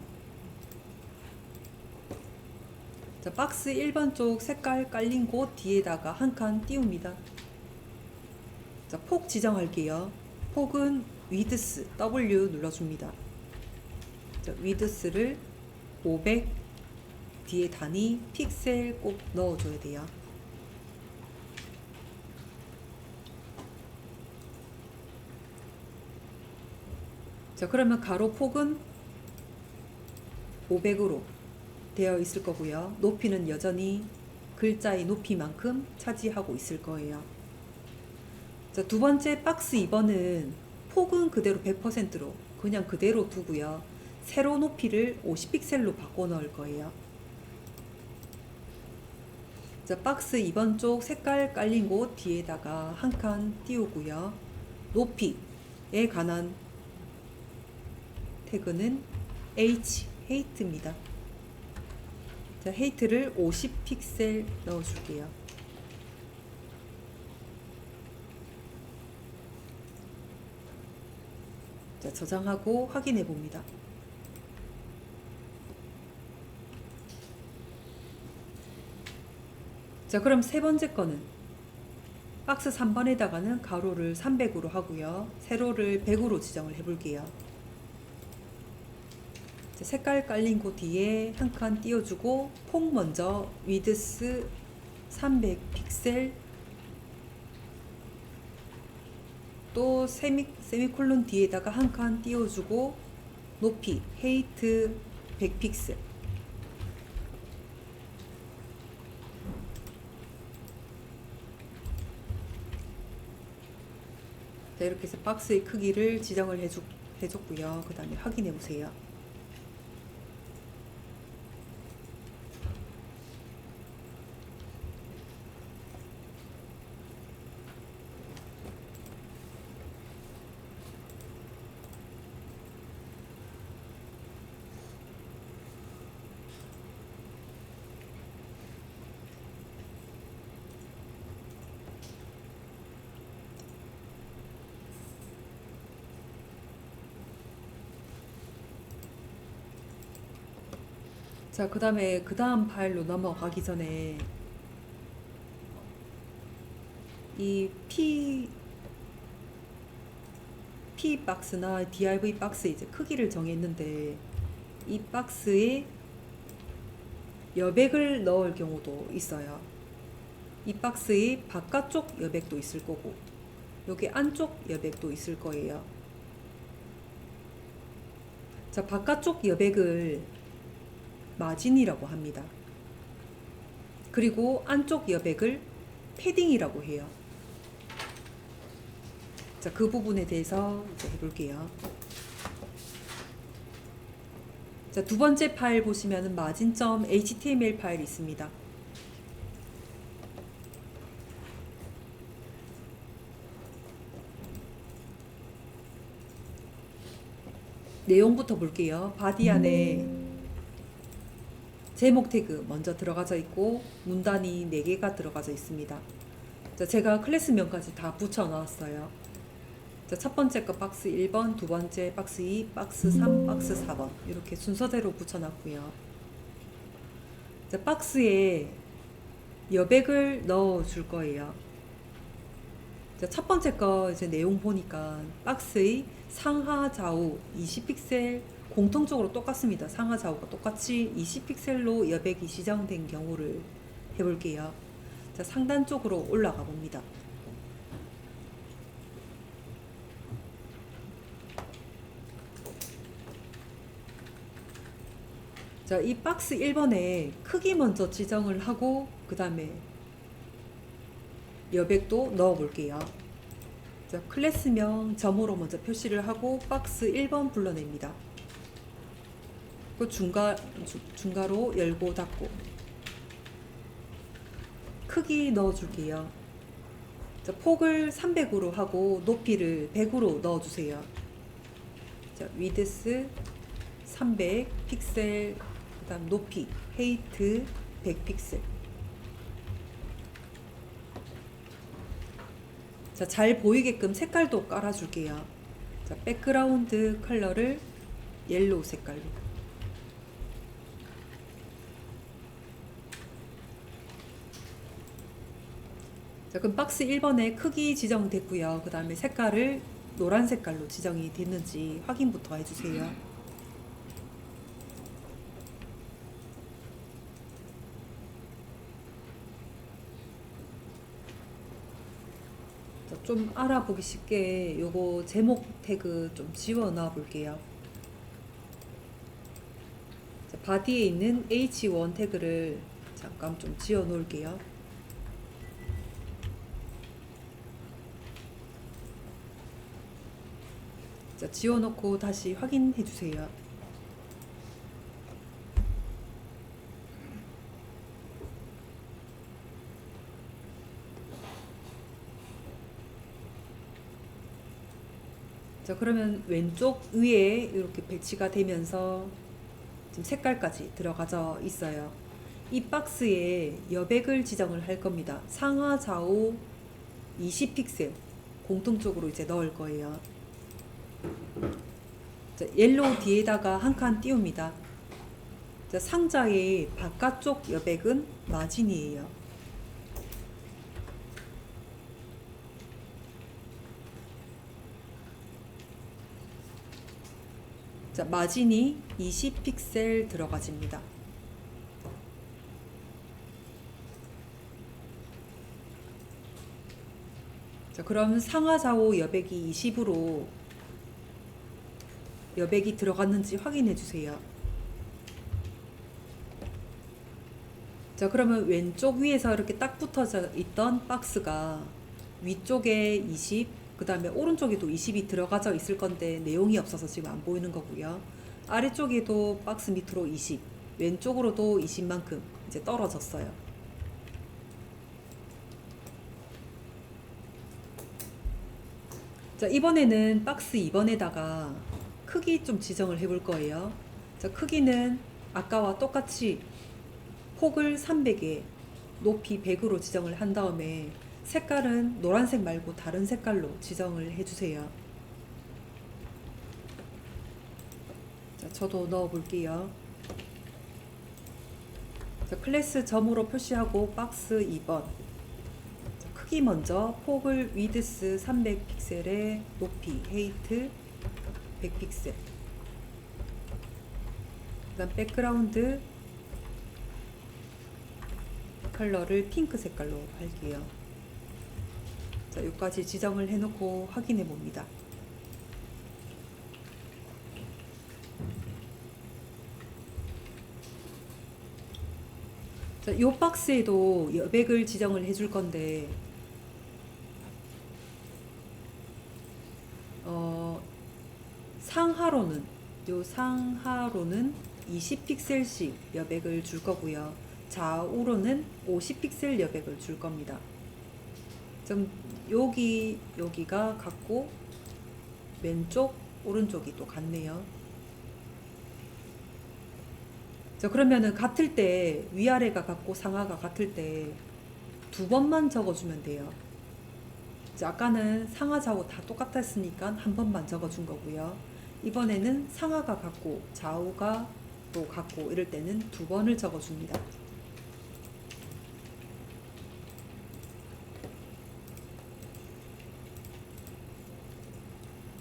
자, 박스 1번 쪽 색깔 깔린 곳 뒤에다가 한 칸 띄웁니다. 자, 폭 지정할게요. 폭은 위드스 W 눌러줍니다. 자, 위드스를 500 뒤에 단위 픽셀 꼭 넣어줘야 돼요. 자, 그러면 가로 폭은 500으로 되어 있을 거고요. 높이는 여전히 글자의 높이만큼 차지하고 있을 거예요. 자, 두 번째 박스 2번은 폭은 그대로 100%로 그냥 그대로 두고요. 세로 높이를 50픽셀로 바꿔 넣을 거예요. 자, 박스 2번 쪽 색깔 깔린 곳 뒤에다가 한 칸 띄우고요. 높이에 관한 태그는 height입니다. 자, height를 50픽셀 넣어줄게요. 자, 저장하고 확인해 봅니다. 자, 그럼 세 번째 거는 박스 3번에다가는 가로를 300으로 하고요. 세로를 100으로 지정을 해 볼게요. 색깔 깔린 곳 뒤에 한 칸 띄워주고, 폭 먼저 위드스 300픽셀, 또 세미콜론 뒤에다가 한 칸 띄워주고, 높이 헤이트 100픽셀. 자, 이렇게 해서 박스의 크기를 지정을 해줬고요. 그 다음에 확인해 보세요. 자, 그 다음에 그 다음 파일로 넘어가기 전에 이 P 박스나 div 박스 이제 크기를 정했는데, 이 박스에 여백을 넣을 경우도 있어요. 이 박스의 바깥쪽 여백도 있을 거고, 여기 안쪽 여백도 있을 거예요. 자, 바깥쪽 여백을 마진이라고 합니다. 그리고 안쪽 여백을 패딩이라고 해요. 자, 그 부분에 대해서 이제 해볼게요. 자, 두 번째 파일 보시면은 마진점 HTML 파일이 있습니다. 내용부터 볼게요. 바디 안에 제목 태그 먼저 들어가져 있고 문단이 4개가 들어가져 있습니다. 자, 제가 클래스명까지 다 붙여 넣었어요. 자, 첫 번째 거 박스 1번, 두 번째 박스 2, 박스 3, 박스 4번 이렇게 순서대로 붙여 놨고요. 자, 박스에 여백을 넣어 줄 거예요. 자, 첫 번째 거 이제 내용 보니까 박스의 상하 좌우 20픽셀 공통적으로 똑같습니다. 상하 좌우가 똑같이 20픽셀로 여백이 지정된 경우를 해볼게요. 자, 상단 쪽으로 올라가 봅니다. 자, 이 박스 1번에 크기 먼저 지정을 하고 그 다음에 여백도 넣어 볼게요. 자, 클래스명 점으로 먼저 표시를 하고 박스 1번 불러냅니다. 그 중가로 열고 닫고 크기 넣어 줄게요. 자, 폭을 300으로 하고 높이를 100으로 넣어 주세요. 자, 위드스 300 픽셀, 그다음 높이 헤이트 100 픽셀. 자, 잘 보이게끔 색깔도 깔아 줄게요. 자, 백그라운드 컬러를 옐로우 색깔로. 자, 그럼 박스 1번에 크기 지정됐고요. 그 다음에 색깔을 노란 색깔로 지정이 됐는지 확인부터 해주세요. 자, 좀 알아보기 쉽게 요거 제목 태그 좀 지워 넣어 볼게요. 자, 바디에 있는 H1 태그를 잠깐 좀 지워 놓을게요. 자, 지워놓고 다시 확인해 주세요. 자, 그러면 왼쪽 위에 이렇게 배치가 되면서 지금 색깔까지 들어가져 있어요. 이 박스에 여백을 지정을 할 겁니다. 상하 좌우 20픽셀 공통적으로 이제 넣을 거예요. 자, 옐로우 뒤에다가 한 칸 띄웁니다. 자, 상자의 바깥쪽 여백은 마진이에요. 자, 마진이 20픽셀 들어가집니다. 자, 그럼 상하 좌우 여백이 20으로 여백이 들어갔는지 확인해 주세요. 자, 그러면 왼쪽 위에서 이렇게 딱 붙어져 있던 박스가 위쪽에 20, 그 다음에 오른쪽에도 20이 들어가져 있을 건데 내용이 없어서 지금 안 보이는 거고요. 아래쪽에도 박스 밑으로 20, 왼쪽으로도 20만큼 이제 떨어졌어요. 자, 이번에는 박스 2번에다가 크기 좀 지정을 해볼 거예요. 자, 크기는 아까와 똑같이 폭을 300에 높이 100으로 지정을 한 다음에 색깔은 노란색 말고 다른 색깔로 지정을 해주세요. 자, 저도 넣어 볼게요. 자, 클래스 점으로 표시하고 박스 2번. 자, 크기 먼저 폭을 위드스 300픽셀에 높이 헤이트 100픽셀. 그다음 백그라운드 컬러를 핑크 색깔로 할게요. 자, 여기까지 지정을 해놓고 확인해 봅니다. 자, 요 박스에도 여백을 지정을 해줄 건데 상하로는 요 상하로는 20픽셀씩 여백을 줄 거고요. 좌우로는 50픽셀 여백을 줄 겁니다. 좀 여기가 같고 왼쪽 오른쪽이 또 같네요. 자, 그러면은 같을 때 위아래가 같고 상하가 같을 때 두 번만 적어주면 돼요. 자, 아까는 상하 좌우 다 똑같았으니까 한 번만 적어준 거고요. 이번에는 상하가 같고 좌우가 또 같고 이럴 때는 두 번을 적어줍니다.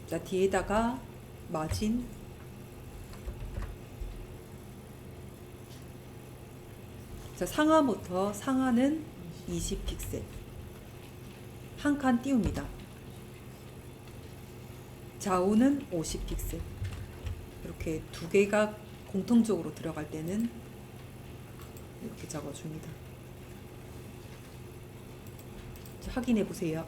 자, 뒤에다가 마진 자, 상하부터 상하는 20픽셀 한 칸 띄웁니다. 좌우는 50픽셀 이렇게 두 개가 공통적으로 들어갈 때는 이렇게 적어줍니다. 자, 확인해 보세요.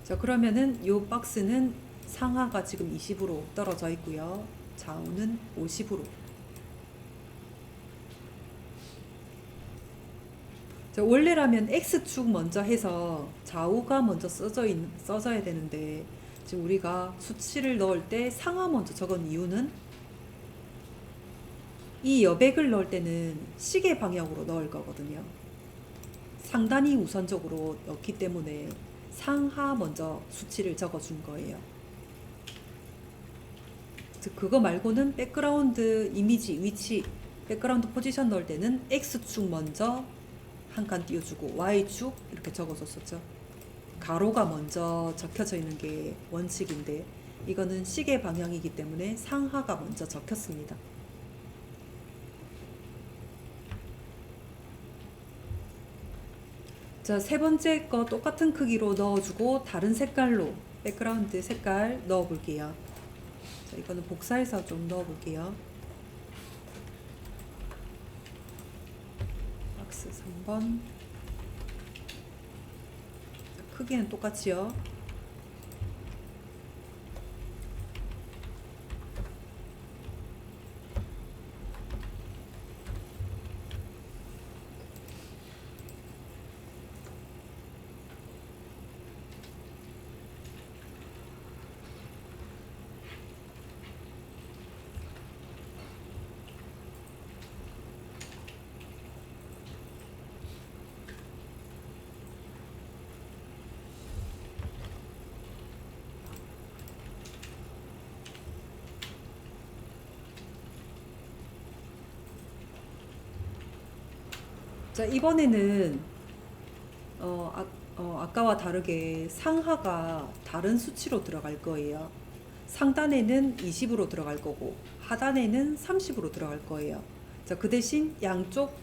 자, 그러면은 요 박스는 상하가 지금 20으로 떨어져 있고요. 좌우는 50으로. 자, 원래라면 X축 먼저 해서 좌우가 먼저 써져야 되는데 지금 우리가 수치를 넣을 때 상하 먼저 적은 이유는 이 여백을 넣을 때는 시계 방향으로 넣을 거거든요. 상단이 우선적으로 넣기 때문에 상하 먼저 수치를 적어준 거예요. 즉 그거 말고는 백그라운드 이미지 위치 백그라운드 포지션 넣을 때는 X축 먼저 한 칸 띄워주고 Y축 이렇게 적어줬었죠. 가로가 먼저 적혀져 있는 게 원칙인데 이거는 시계 방향이기 때문에 상하가 먼저 적혔습니다. 자, 세 번째 거 똑같은 크기로 넣어주고 다른 색깔로 백그라운드 색깔 넣어볼게요. 자, 이거는 복사해서 좀 넣어볼게요. 박스 3번. 자, 크기는 똑같이요. 자, 이번에는 아까와 다르게 상하가 다른 수치로 들어갈 거예요. 상단에는 20으로 들어갈 거고 하단에는 30으로 들어갈 거예요. 자, 그 대신 양쪽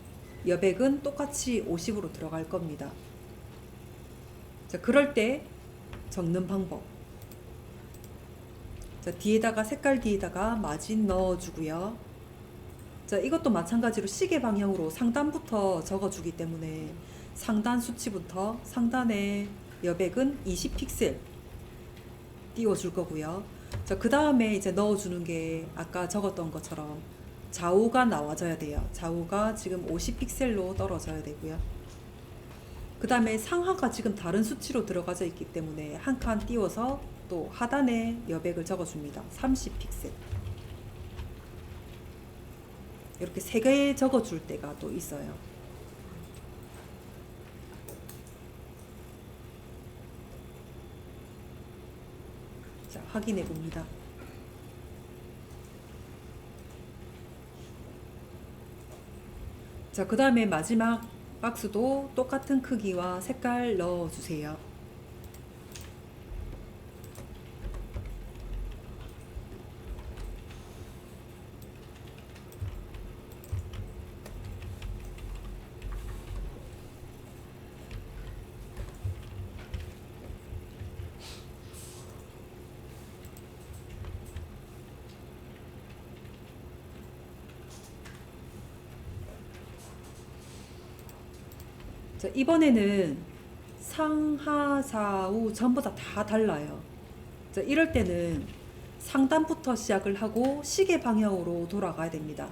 여백은 똑같이 50으로 들어갈 겁니다. 자, 그럴 때 적는 방법. 자, 뒤에다가 색깔 뒤에다가 마진 넣어주고요. 자, 이것도 마찬가지로 시계 방향으로 상단부터 적어주기 때문에 상단 수치부터 상단의 여백은 20픽셀 띄워줄 거고요. 자, 그 다음에 이제 넣어주는 게 아까 적었던 것처럼 좌우가 나와줘야 돼요. 좌우가 지금 50픽셀로 떨어져야 되고요. 그 다음에 상하가 지금 다른 수치로 들어가져 있기 때문에 한 칸 띄워서 또 하단에 여백을 적어줍니다. 30픽셀. 이렇게 세 개 적어줄 때가 또 있어요. 자, 확인해 봅니다. 자, 그 다음에 마지막 박스도 똑같은 크기와 색깔 넣어주세요. 자, 이번에는 상하 좌우 전부 다 달라요. 자, 이럴 때는 상단부터 시작을 하고 시계 방향으로 돌아가야 됩니다.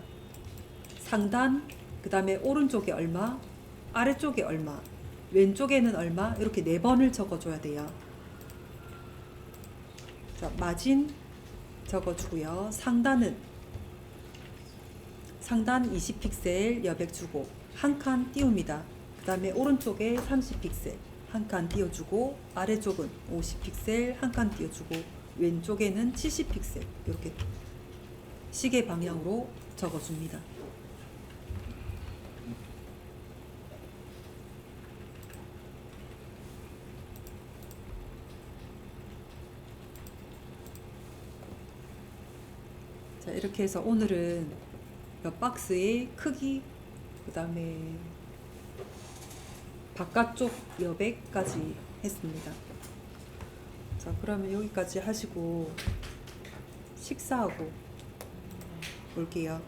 상단, 그 다음에 오른쪽에 얼마, 아래쪽에 얼마, 왼쪽에는 얼마, 이렇게 4번을 적어줘야 돼요. 자, 마진 적어주고요. 상단 20픽셀 여백 주고 한 칸 띄웁니다. 그 다음에 오른쪽에 30픽셀 한 칸 띄워주고, 아래쪽은 50픽셀 한 칸 띄워주고, 왼쪽에는 70픽셀 이렇게 시계 방향으로 적어줍니다. 자, 이렇게 해서 오늘은 이 박스의 크기, 그 다음에 바깥쪽 여백까지 했습니다. 자, 그러면 여기까지 하시고 식사하고 올게요.